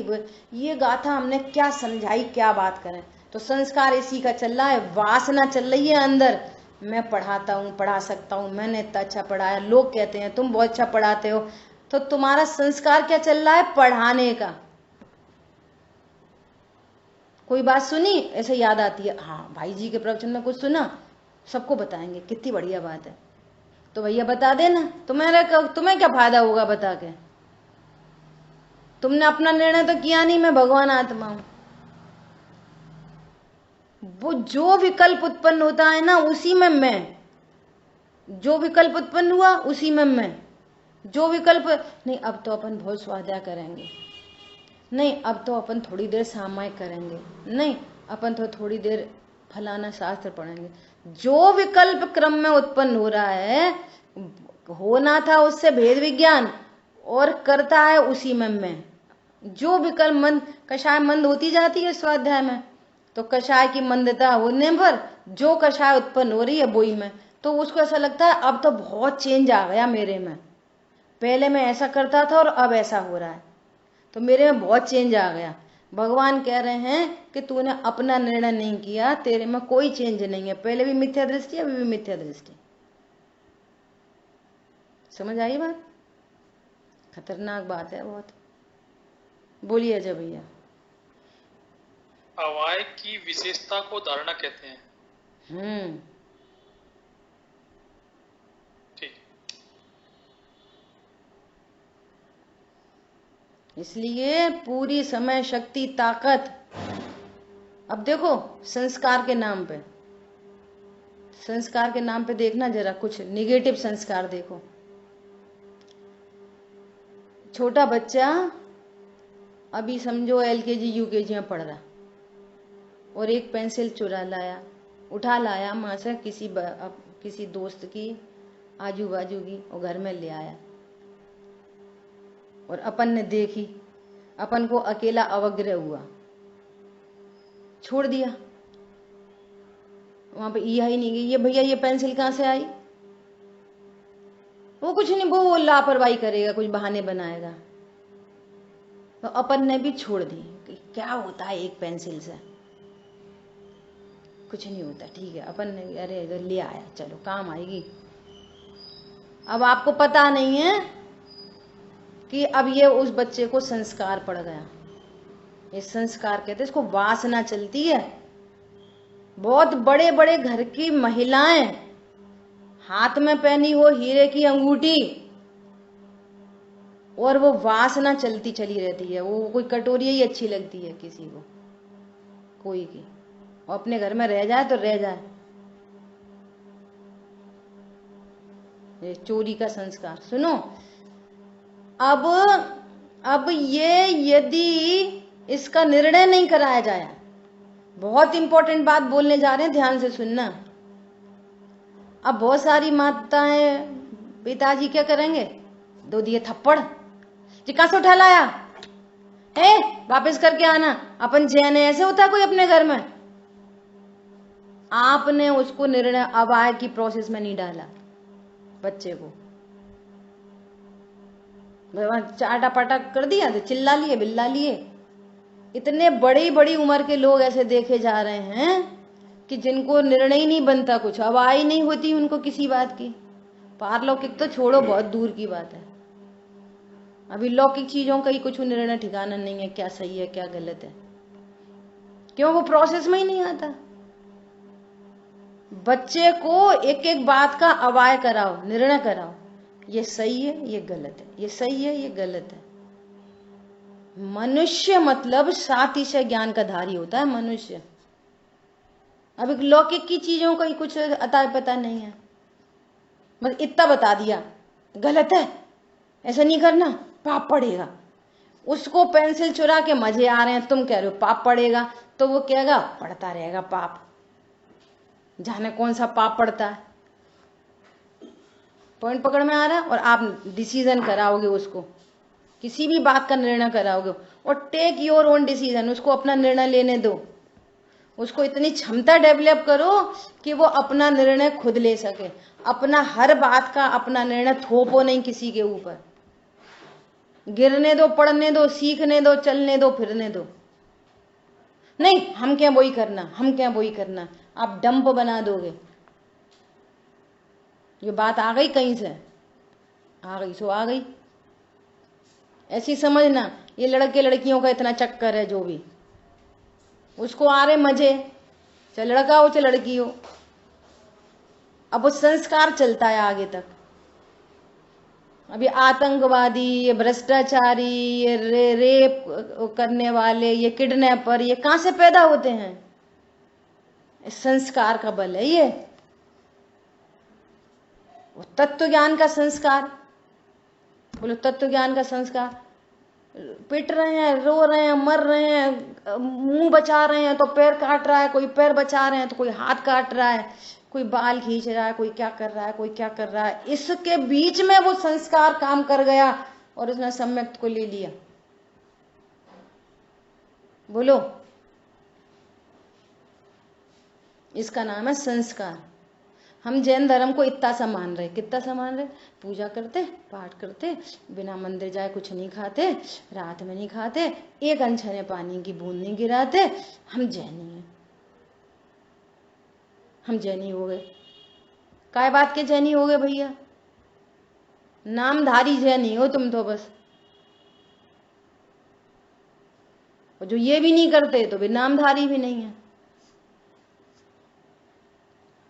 ये गाथा हमने क्या समझाई, क्या बात करें। तो संस्कार इसी का चल रहा है, वासना चल रही है अंदर। मैं पढ़ाता हूँ, पढ़ा सकता हूँ, मैंने इतना अच्छा पढ़ाया, लोग कहते हैं तुम बहुत अच्छा पढ़ाते हो। तो तुम्हारा संस्कार क्या चल रहा है? पढ़ाने का। कोई बात सुनी ऐसे याद आती है, हाँ भाई जी के प्रवचन में कुछ सुना, सबको बताएंगे, कितनी बढ़िया बात है। तो भैया बता देना, तुम्हें क्या फायदा होगा बता के? तुमने अपना निर्णय तो किया नहीं, मैं भगवान आत्मा हूं। वो जो विकल्प उत्पन्न होता है ना, उसी में मैं, जो विकल्प उत्पन्न हुआ उसी में मैं, जो विकल्प नहीं अब तो अपन बहुत स्वाध्याय करेंगे, नहीं अब तो अपन थोड़ी देर सामायिक करेंगे, नहीं अपन तो थोड़ी देर फलाना शास्त्र पढ़ेंगे, जो विकल्प क्रम में उत्पन्न हो रहा है, होना था उससे भेद विज्ञान और करता है उसी में मैं। जो विकल्प मंद कषाय मंद होती जाती है स्वाध्याय में, तो कषाय की मंदता होने पर जो कषाय उत्पन्न हो रही है वही में, तो उसको ऐसा लगता है अब तो बहुत चेंज आ गया मेरे में, पहले मैं ऐसा करता था और अब ऐसा हो रहा है, तो मेरे में बहुत चेंज आ गया। भगवान कह रहे हैं कि तूने अपना निर्णय नहीं किया, तेरे में कोई चेंज नहीं है, पहले भी मिथ्या दृष्टि अभी भी मिथ्या दृष्टि। समझ आई बात? खतरनाक बात है बहुत। बोलिए अजय भैया। अवाय की विशेषता को धारणा कहते हैं। ठीक। इसलिए पूरी समय शक्ति ताकत, अब देखो संस्कार के नाम पे, संस्कार के नाम पे देखना जरा कुछ निगेटिव संस्कार देखो। छोटा बच्चा अभी समझो LKG UKG में पढ़ रहा, और एक पेंसिल चुरा लाया, उठा लाया माँ से किसी दोस्त की आजू बाजू की, और घर में ले आया, और अपन ने देखी, अपन को अकेला अवग्रह हुआ, छोड़ दिया, वहां पे यही नहीं गई, ये भैया ये पेंसिल कहाँ से आई, वो कुछ नहीं, वो लापरवाही करेगा, कुछ बहाने बनाएगा, तो अपन ने भी छोड़ दी कि क्या होता है एक पेंसिल से, कुछ नहीं होता, ठीक है, अपन ने अरे इधर ले आया, चलो काम आएगी। अब आपको पता नहीं है कि अब ये उस बच्चे को संस्कार पड़ गया, ये संस्कार कहते हैं इसको, वासना चलती है। बहुत बड़े बड़े घर की महिलाएं हाथ में पहनी हो हीरे की अंगूठी, और वो वासना चलती चली रहती है, वो कोई कटोरी ही अच्छी लगती है किसी को, कोई की, वो अपने घर में रह जाए तो रह जाए। ये चोरी का संस्कार। सुनो, अब ये यदि इसका निर्णय नहीं कराया जाए, बहुत इंपॉर्टेंट बात बोलने जा रहे हैं, ध्यान से सुनना। अब बहुत सारी माताएं पिताजी क्या करेंगे, दो दिए थप्पड़, जी कहां से उठा लाया है, वापस करके आना। अपन जैन है, ऐसे होता है कोई अपने घर में? आपने उसको निर्णय अवाय की प्रोसेस में नहीं डाला, बच्चे को चाटा पाटा कर दिया तो चिल्ला लिए बिल्ला लिए। इतने बड़ी बड़ी उम्र के लोग ऐसे देखे जा रहे हैं कि जिनको निर्णय ही नहीं बनता, कुछ अवाय ही नहीं होती उनको किसी बात की। पारलौकिक तो छोड़ो, बहुत दूर की बात है, अभी लौकिक चीजों का ही कुछ निर्णय ठिकाना नहीं है, क्या सही है क्या गलत है, क्यों? वो प्रोसेस में ही नहीं आता। बच्चे को एक एक बात का अवाय कराओ, निर्णय कराओ, ये सही है ये गलत है, ये सही है ये गलत है। मनुष्य मतलब सातिशय ज्ञान का धारी होता है मनुष्य। अब एक लौकिक की चीजों का ही कुछ अता पता नहीं है, बस इतना बता दिया गलत है, ऐसा नहीं करना, पाप पड़ेगा। उसको पेंसिल चुरा के मजे आ रहे हैं, तुम कह रहे हो पाप पड़ेगा, तो वो कहेगा पड़ता रहेगा पाप, जाने कौन सा पाप पड़ता है। पॉइंट पकड़ में आ रहा है? और आप डिसीजन कराओगे उसको, किसी भी बात का निर्णय कराओगे, और टेक योर ओन डिसीजन, उसको अपना निर्णय लेने दो, उसको इतनी क्षमता डेवलप करो कि वो अपना निर्णय खुद ले सके, अपना हर बात का अपना निर्णय थोपो नहीं किसी के ऊपर, गिरने दो, पढ़ने दो, सीखने दो, चलने दो, फिरने दो। नहीं हम क्या वही करना, हम क्या वही करना, आप डंप बना दोगे। ये बात आ गई कहीं से, आ गई सो आ गई, ऐसी समझना। ये लड़के लड़कियों का इतना चक्कर है, जो भी उसको आ रहे मजे, चाहे लड़का हो चाहे लड़की हो, अब वो संस्कार चलता है आगे तक। अभी आतंकवादी, ये भ्रष्टाचारी, ये रेप करने वाले, ये किडनैपर, ये कहां से पैदा होते हैं? संस्कार का बल है ये, तत्व ज्ञान का संस्कार। बोलो तत्व ज्ञान का संस्कार। पिट रहे हैं, रो रहे हैं, मर रहे हैं, मुंह बचा रहे हैं तो पैर काट रहा है, कोई पैर बचा रहे हैं तो कोई हाथ काट रहा है, कोई बाल खींच रहा है, कोई क्या कर रहा है, कोई क्या कर रहा है। इसके बीच में वो संस्कार काम कर गया और उसने सम्यक को ले लिया। बोलो, इसका नाम है संस्कार। हम जैन धर्म को इतना सा मान रहे, कितना सा मान रहे? पूजा करते, पाठ करते, बिना मंदिर जाए कुछ नहीं खाते, रात में नहीं खाते, एक अनछने पानी की बूंद नहीं गिराते, हम जैनी हैं, हम जैनी हो गए। काय बात के जैनी हो गए भैया? नामधारी जैनी हो तुम तो बस। और जो ये भी नहीं करते तो भी नामधारी भी नहीं है।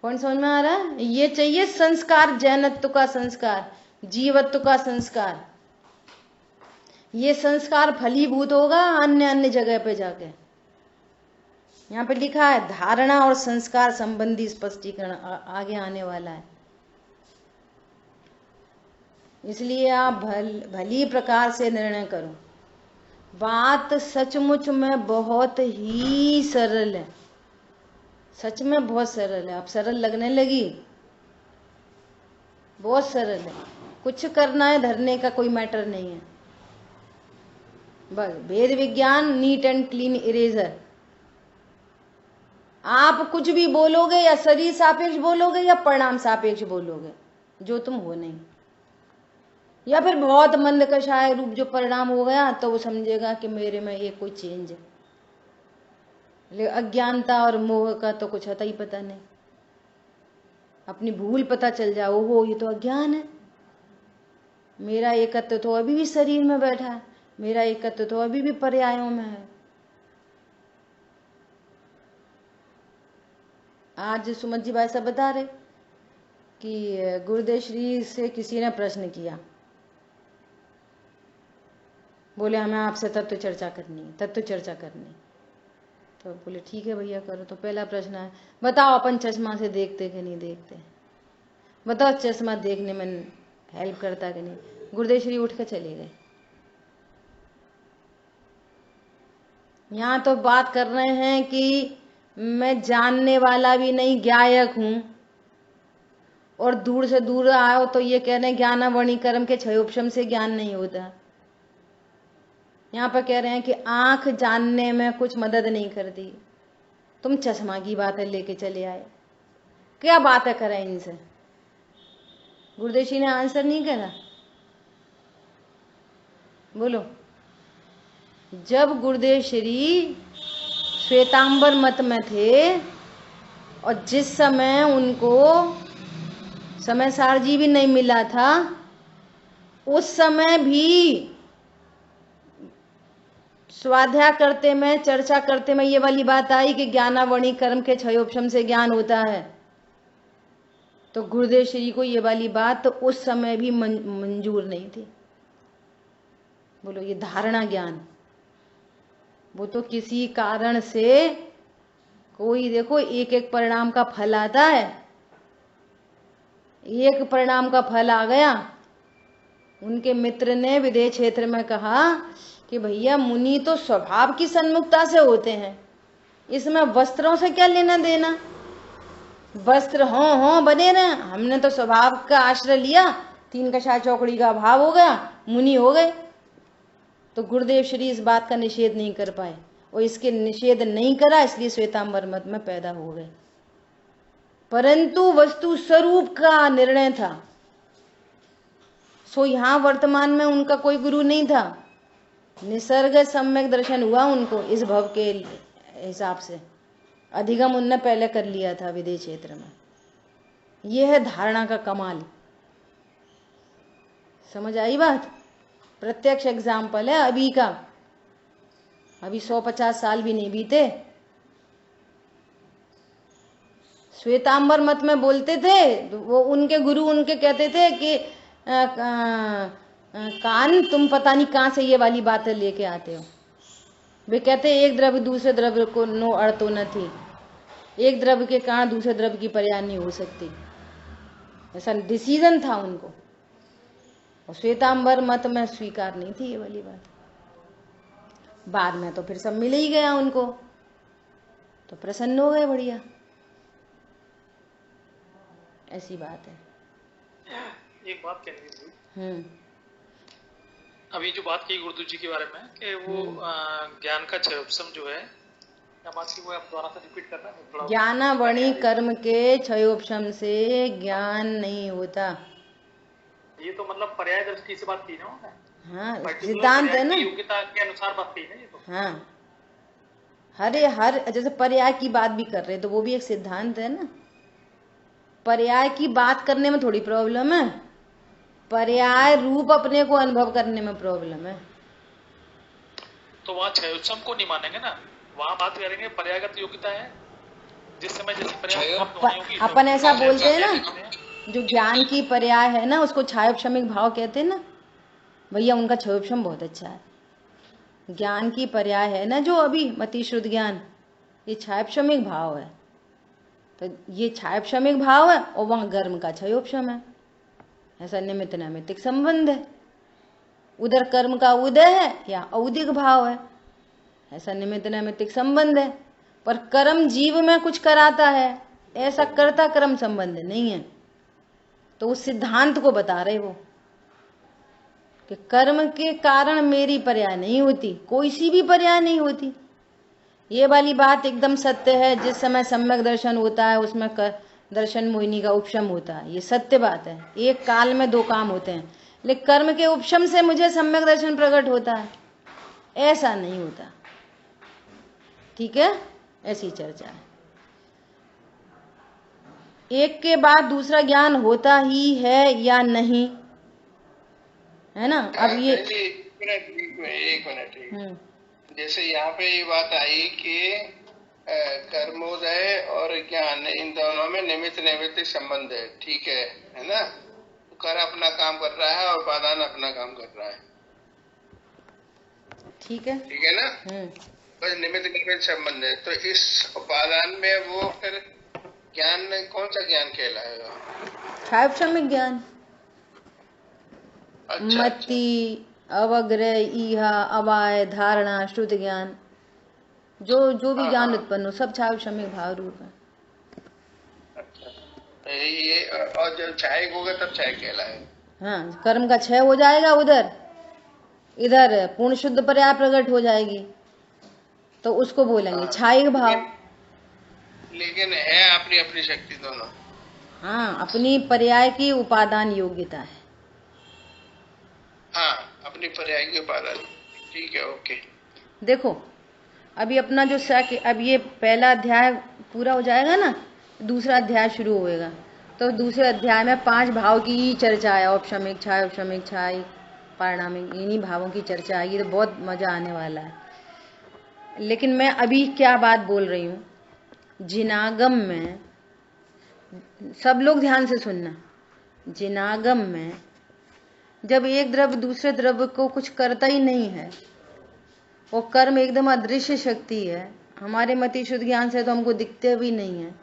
कौन समझ में आ रहा है? ये चाहिए संस्कार, जैनत्व का संस्कार, जीवत्व का संस्कार। ये संस्कार फलीभूत होगा अन्य अन्य जगह पे जाके। यहाँ पे लिखा है धारणा और संस्कार संबंधी स्पष्टीकरण आगे आने वाला है। इसलिए आप भली प्रकार से निर्णय करो। बात सचमुच में बहुत ही सरल है, सच में बहुत सरल है। अब सरल लगने लगी, बहुत सरल है। कुछ करना है धरने का कोई मैटर नहीं है। बस वेद विज्ञान नीट एंड क्लीन इरेजर। आप कुछ भी बोलोगे या शरीर सापेक्ष बोलोगे या परिणाम सापेक्ष बोलोगे, जो तुम हो नहीं, या फिर बहुत मंद कषाय रूप जो परिणाम हो गया तो वो समझेगा कि मेरे में ये कोई चेंज है। लेकिन अज्ञानता और मोह का तो कुछ आता ही पता नहीं। अपनी भूल पता चल जाए, ओहो ये तो अज्ञान है, मेरा एकत्व तो अभी भी शरीर में बैठा है, मेरा एकत्व तो अभी भी पर्यायों में है। आज सुमन जी भाई साहब बता रहे कि गुरुदेव श्री से किसी ने प्रश्न किया, बोले हमें आपसे तत्व चर्चा करनी है, तत्व चर्चा करनी। तो बोले ठीक है भैया करो। तो पहला प्रश्न है, बताओ अपन चश्मा से देखते कि नहीं देखते? बताओ चश्मा देखने में हेल्प करता कि नहीं? गुरुदेव श्री उठ के चले गए। यहाँ तो बात कर रहे हैं कि मैं जानने वाला भी नहीं, ज्ञायक हूं, और दूर से दूर आओ तो ये कह रहे हैं ज्ञानावणी कर्म के क्षयोपशम से ज्ञान नहीं होता। यहाँ पर कह रहे हैं कि आंख जानने में कुछ मदद नहीं करती। तुम चश्मा की बातें लेके चले आए, क्या बातें करें इनसे? गुरुदेव जी ने आंसर नहीं करा। बोलो, जब गुरुदेव श्री श्वेतांबर मत में थे और जिस समय उनको समय सारजी भी नहीं मिला था, उस समय भी स्वाध्याय करते में, चर्चा करते में ये वाली बात आई कि ज्ञानावणी कर्म के क्षयोपशम से ज्ञान होता है। तो गुरुदेव श्री को ये वाली बात तो उस समय भी मंजूर नहीं थी। बोलो, ये धारणा ज्ञान, वो तो किसी कारण से कोई, देखो एक एक परिणाम का फल आता है, एक परिणाम का फल आ गया। उनके मित्र ने विदेश क्षेत्र में कहा कि भैया मुनि तो स्वभाव की सन्मुखता से होते हैं, इसमें वस्त्रों से क्या लेना देना? वस्त्र हो बने रहे, हमने तो स्वभाव का आश्रय लिया, 3 कषाय चौकड़ी का भाव हो गया, मुनि हो गए। तो गुरुदेव श्री इस बात का निषेध नहीं कर पाए, और इसके निषेध नहीं करा इसलिए श्वेतांबर मत में पैदा हो गए। परंतु वस्तु स्वरूप का निर्णय था। सो यहां वर्तमान में उनका कोई गुरु नहीं था, निसर्ग सम्यक दर्शन हुआ उनको इस भव के हिसाब से। अधिगम उनने पहले कर लिया था विदेश क्षेत्र में। यह है धारणा का कमाल। समझ आई बात? प्रत्यक्ष एग्जाम्पल है अभी का, अभी 150 साल भी नहीं बीते। श्वेतांबर मत में बोलते थे, वो उनके गुरु उनके कहते थे कि कान तुम पता नहीं कहाँ से ये वाली बातें लेके आते हो। वे कहते एक द्रव्य दूसरे द्रव्य को नो अर्थ न थी, एक द्रव्य के कारण दूसरे द्रव्य की पर्याय नहीं हो सकती, ऐसा डिसीजन था उनको। और श्वेतांबर मत में स्वीकार नहीं थी ये वाली बात। बाद में तो फिर सब मिल ही गया उनको, तो प्रसन्न हो गए, बढ़िया। ऐसी बात है। एक बात कहनी थी, अभी जो बात की गुरुदेव जी के बारे में कि वो ज्ञान का क्षयोपशम जो है, क्या बात की वो आप दोबारा से रिपीट करना है? ज्ञानावणी कर्म के क्षयोपशम से ज्ञान नहीं होता। ये तो मतलब पर्याय दृष्टि से बात की ना उन्होंने। हाँ, सिद्धांत है ना, योग्यता के अनुसार बात की ना ये तो। हाँ, हर जैसे पर्याय की बात भी कर रहे तो वो भी एक सिद्धांत है ना। पर्याय की बात करने में थोड़ी प्रॉब्लम है, पर्याय रूप अपने को अनुभव करने में प्रॉब्लम है। तो वहाँ क्षयोपशम को नहीं मानेंगे ना, वहाँ बात करेंगे पर्यायगत योग्यता है, जिस समय जैसे पर्याय अपन ऐसा बोलते हैं ना, जो ज्ञान की पर्याय है ना उसको क्षयोपशमिक भाव कहते हैं ना। भैया उनका क्षयोपशम बहुत अच्छा है। ज्ञान की पर्याय है ना जो अभी मति शुद्ध ज्ञान, ये क्षयोपशमिक भाव है। तो ये क्षयोपशमिक भाव है और वहां गर्म का क्षयोपशम है, ऐसा निमित्त नैमित्तिक संबंध है। उधर कर्म का उदय है या औदिक भाव है, ऐसा निमित्त नैमित्तिक संबंध है। पर कर्म जीव में कुछ कराता है, ऐसा कर्ता कर्म संबंध नहीं है। तो उस सिद्धांत को बता रहे वो कि कर्म के कारण मेरी पर्याय नहीं होती, कोई सी भी पर्याय नहीं होती। ये वाली बात एकदम सत्य है। जिस समय सम्यक दर्शन होता है उसमें दर्शन मोहिनी का उपशम होता है, ये सत्य बात है। एक काल में दो काम होते हैं, लेकिन कर्म के उपशम से मुझे सम्यक दर्शन प्रकट होता है, ऐसा नहीं होता। ठीक है, ऐसी चर्चा है। एक के बाद दूसरा ज्ञान होता ही है या नहीं, है ना। अब ये एक मिनट जैसे यहाँ पे ये बात आई कि कर्मोदय और ज्ञान इन दोनों में निमित्त नैमित्तिक संबंध है, ठीक है ना। कर अपना काम कर रहा है और उपादान अपना काम कर रहा है, ठीक है ना। बस निमित्त नैमित्तिक संबंध है। तो इस उपादान में वो फिर ज्ञान कौन सा ज्ञान कहलाएगा? क्षयोपशमिक ज्ञान। अच्छा, मति, अवग्रह, ईहा, अवाय, धारणा, श्रुत ज्ञान, जो भी ज्ञान उत्पन्न हो सब क्षयोपशमिक भाव रूप है। अच्छा, ये और जब क्षय होगा तब क्षय कहलाएगा। हाँ, कर्म का क्षय हो जाएगा उधर, इधर पूर्ण शुद्ध पर्याय प्रकट हो जाएगी, तो उसको बोलेंगे क्षयिक भाव। लेकिन है अपनी अपनी शक्ति दोनों। हाँ, अपनी पर्याय की उपादान योग्यता है। हाँ, अपनी पर्याय की उपादान, ठीक है, ओके। देखो अभी अपना जो अब ये पहला अध्याय पूरा हो जाएगा ना, दूसरा अध्याय शुरू होएगा। तो दूसरे अध्याय में 5 भाव की चर्चा है, औपशमिक, क्षयोपशमिक, क्षयिक, पारिणामिक, इन्हीं भावों की चर्चा आएगी। तो बहुत मजा आने वाला है। लेकिन मैं अभी क्या बात बोल रही हूँ, जिनागम में सब लोग ध्यान से सुनना। जिनागम में जब एक द्रव्य दूसरे द्रव्य को कुछ करता ही नहीं है, वो कर्म एकदम अदृश्य शक्ति है, हमारे मति शुद्ध ज्ञान से तो हमको दिखते भी नहीं है,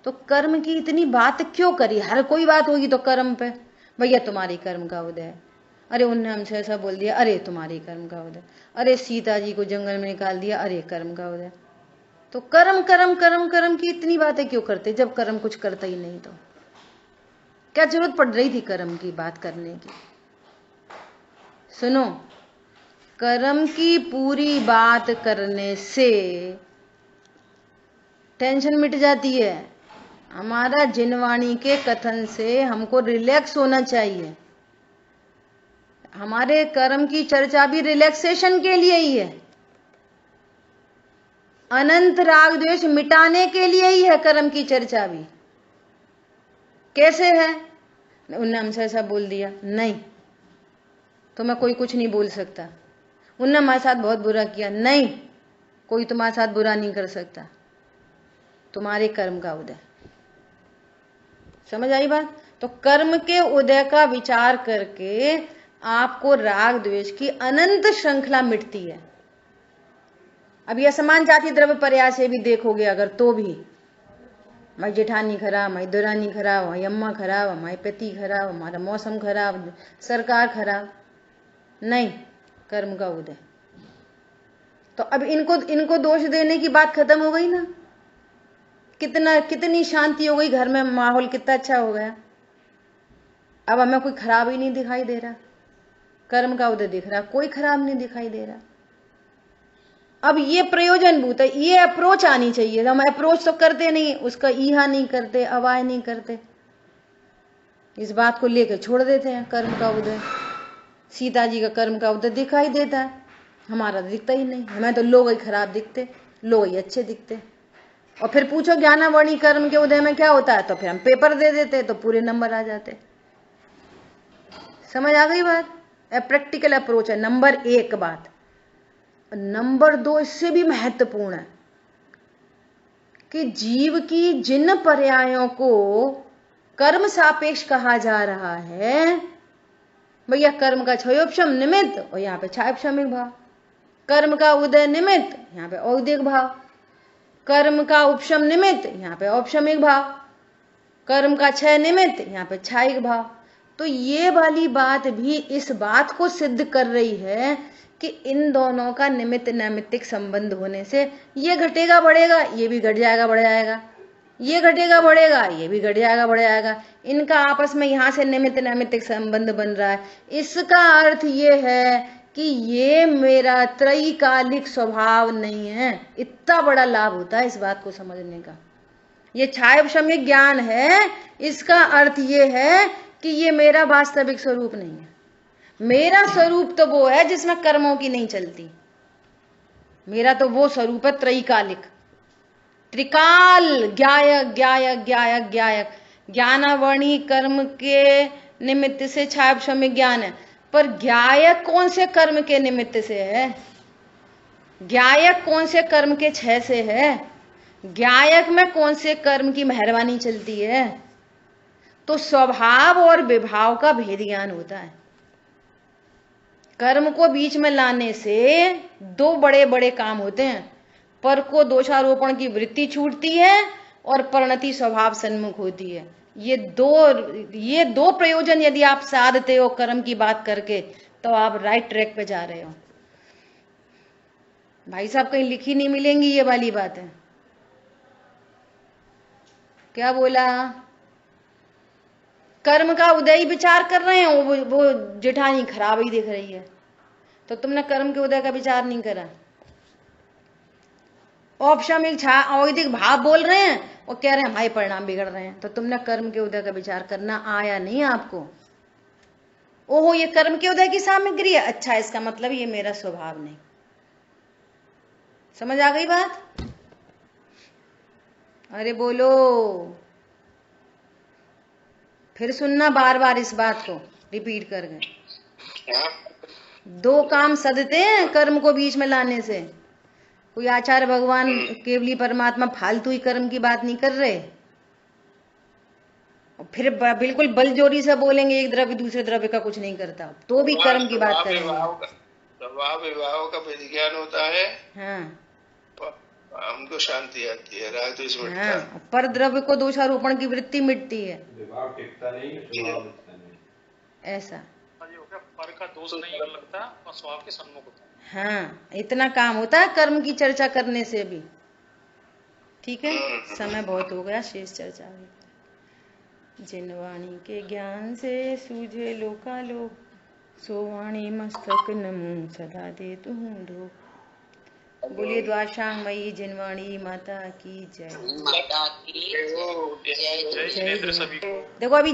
तो कर्म की इतनी बात क्यों करी? हर कोई बात होगी तो कर्म पे, भैया तुम्हारी कर्म का उदय, अरे उनने हमसे ऐसा बोल दिया, अरे तुम्हारी कर्म का उदय, अरे सीता जी को जंगल में निकाल दिया, अरे कर्म का उदय। तो कर्म कर्म कर्म कर्म की इतनी बातें क्यों करते जब कर्म कुछ करता ही नहीं? तो क्या जरूरत पड़ रही थी कर्म की बात करने की? सुनो, कर्म की पूरी बात करने से टेंशन मिट जाती है। हमारा जिनवाणी के कथन से हमको रिलैक्स होना चाहिए। हमारे कर्म की चर्चा भी रिलैक्सेशन के लिए ही है, अनंत राग द्वेष मिटाने के लिए ही है कर्म की चर्चा भी। कैसे है? उनने हमसे ऐसा बोल दिया, नहीं तो मैं कोई कुछ नहीं बोल सकता। उनने हमारे साथ बहुत बुरा किया, नहीं कोई तुम्हारे साथ बुरा नहीं कर सकता, तुम्हारे कर्म का उदय। समझ आई बात? तो कर्म के उदय का विचार करके आपको राग द्वेष की अनंत श्रृंखला मिटती है। अब ये असमान जाति द्रव्य पर्याय से भी देखोगे अगर, तो भी हमारी जेठानी खराब, हमारी दुरानी खराब, हमारी अम्मा खराब, हमारे पति खराब, हमारा मौसम खराब, सरकार खराब, नहीं, कर्म का उदय। तो अब इनको दोष देने की बात खत्म हो गई ना। कितनी शांति हो गई घर में, माहौल कितना अच्छा हो गया। अब हमें कोई खराब ही नहीं दिखाई दे रहा, कर्म का उदय दिख रहा, कोई खराब नहीं दिखाई दे रहा। अब ये प्रयोजनभूत है, ये अप्रोच आनी चाहिए। हम अप्रोच तो करते नहीं, उसका ईहा नहीं करते, अवाय नहीं करते, इस बात को लेकर छोड़ देते हैं कर्म का उदय। सीता जी का कर्म का उदय दिखाई देता है, हमारा दिखता ही नहीं। हमें तो लोग ही खराब दिखते, लोग ही अच्छे दिखते। और फिर पूछो ज्ञानावणी कर्म के उदय में क्या होता है, तो फिर हम पेपर दे देते तो पूरे नंबर आ जाते। समझ आ गई बात? प्रैक्टिकल अप्रोच है नंबर 1 बात। नंबर 2 इससे भी महत्वपूर्ण है कि जीव की जिन पर्यायों को कर्म सापेक्ष कहा जा रहा है, भैया कर्म का क्षयोपशम निमित्त और यहाँ पे क्षयोपशमिक भाव, कर्म का उदय निमित्त यहाँ पे औदिक भाव, कर्म का उपशम निमित्त यहाँ पे औपशमिक भाव, कर्म का क्षय निमित्त यहाँ पे क्षयिक भाव। तो ये वाली बात भी इस बात को सिद्ध कर रही है कि इन दोनों का निमित्त नैमित्तिक संबंध होने से ये घटेगा बढ़ेगा, ये भी घट जाएगा बढ़ जाएगा, ये घटेगा बढ़ेगा, ये भी घट जाएगा बढ़ जाएगा। इनका आपस में यहां से निमित्त नैमित्तिक संबंध बन रहा है। इसका अर्थ ये है कि ये मेरा त्रैकालिक स्वभाव नहीं है। इतना बड़ा लाभ होता है इस बात को समझने का। ये क्षयोपशमिक ज्ञान है, इसका अर्थ ये है कि ये मेरा वास्तविक स्वरूप नहीं है। मेरा स्वरूप तो वो है जिसमें कर्मों की नहीं चलती। मेरा तो वो स्वरूप है त्रैकालिक, त्रिकाल, ज्ञायक ज्ञायक ज्ञायक ज्ञायक। ज्ञानावणी कर्म के निमित्त से क्षयोपशमिक ज्ञान है, पर ज्ञायक कौन से कर्म के निमित्त से है? ज्ञायक कौन से कर्म के क्षय से है? ज्ञायक में कौन से कर्म की मेहरबानी चलती है? तो स्वभाव और विभाव का भेद ज्ञान होता है। कर्म को बीच में लाने से 2 बड़े बड़े काम होते हैं। पर को दोषारोपण की वृत्ति छूटती है और परिणति स्वभाव सन्मुख होती है। ये दो प्रयोजन यदि आप साधते हो कर्म की बात करके, तो आप राइट ट्रैक पे जा रहे हो। भाई साहब कहीं लिखी नहीं मिलेंगी ये वाली बात है। क्या बोला? कर्म का उदय विचार कर रहे हैं, वो जेठानी खराब ही दिख रही है, तो तुमने कर्म के उदय का विचार नहीं करा। औपशमिक औदिक भाव बोल रहे हैं और कह रहे हैं हमारे परिणाम बिगड़ रहे हैं, तो तुमने कर्म के उदय का विचार करना आया नहीं आपको। ओहो ये कर्म के उदय की सामग्री है, अच्छा इसका मतलब ये मेरा स्वभाव नहीं। समझ आ गई बात? अरे बोलो, फिर सुनना बार बार इस बात को रिपीट कर गए। 2 काम सदते हैं कर्म को बीच में लाने से। कोई आचार्य भगवान केवली परमात्मा फालतू ही कर्म की बात नहीं कर रहे। और फिर बिल्कुल बलजोरी से बोलेंगे एक द्रव्य दूसरे द्रव्य का कुछ नहीं करता, तो भी कर्म की बात करेंगे। स्वभाव विभाव का विज्ञान होता है। हाँ, हमको शांति आती है, राग द्वेष मिटता है। हाँ, पर द्रव्य को दोषारोपण की वृत्ति मिटती है। विभाव टिकता नहीं, स्वभाव मिटता नहीं। ऐसा पर का दोष नहीं लगता और स्वभाव के सन्मुख होता है। हाँ, इतना काम होता है कर्म की चर्चा करने से भी। ठीक है, समय बहुत हो गया, शेष चर्चा हुई। जिन वाणी के ज्ञान से सूझे लोकालोक, सो वाणी मस्तक नमूं सदा दे तू धो। बोलिए द्वारशांगमयी जिनवाणी माता की जय। माता की जय। जय जिनेंद्र सभी को। देखो अभी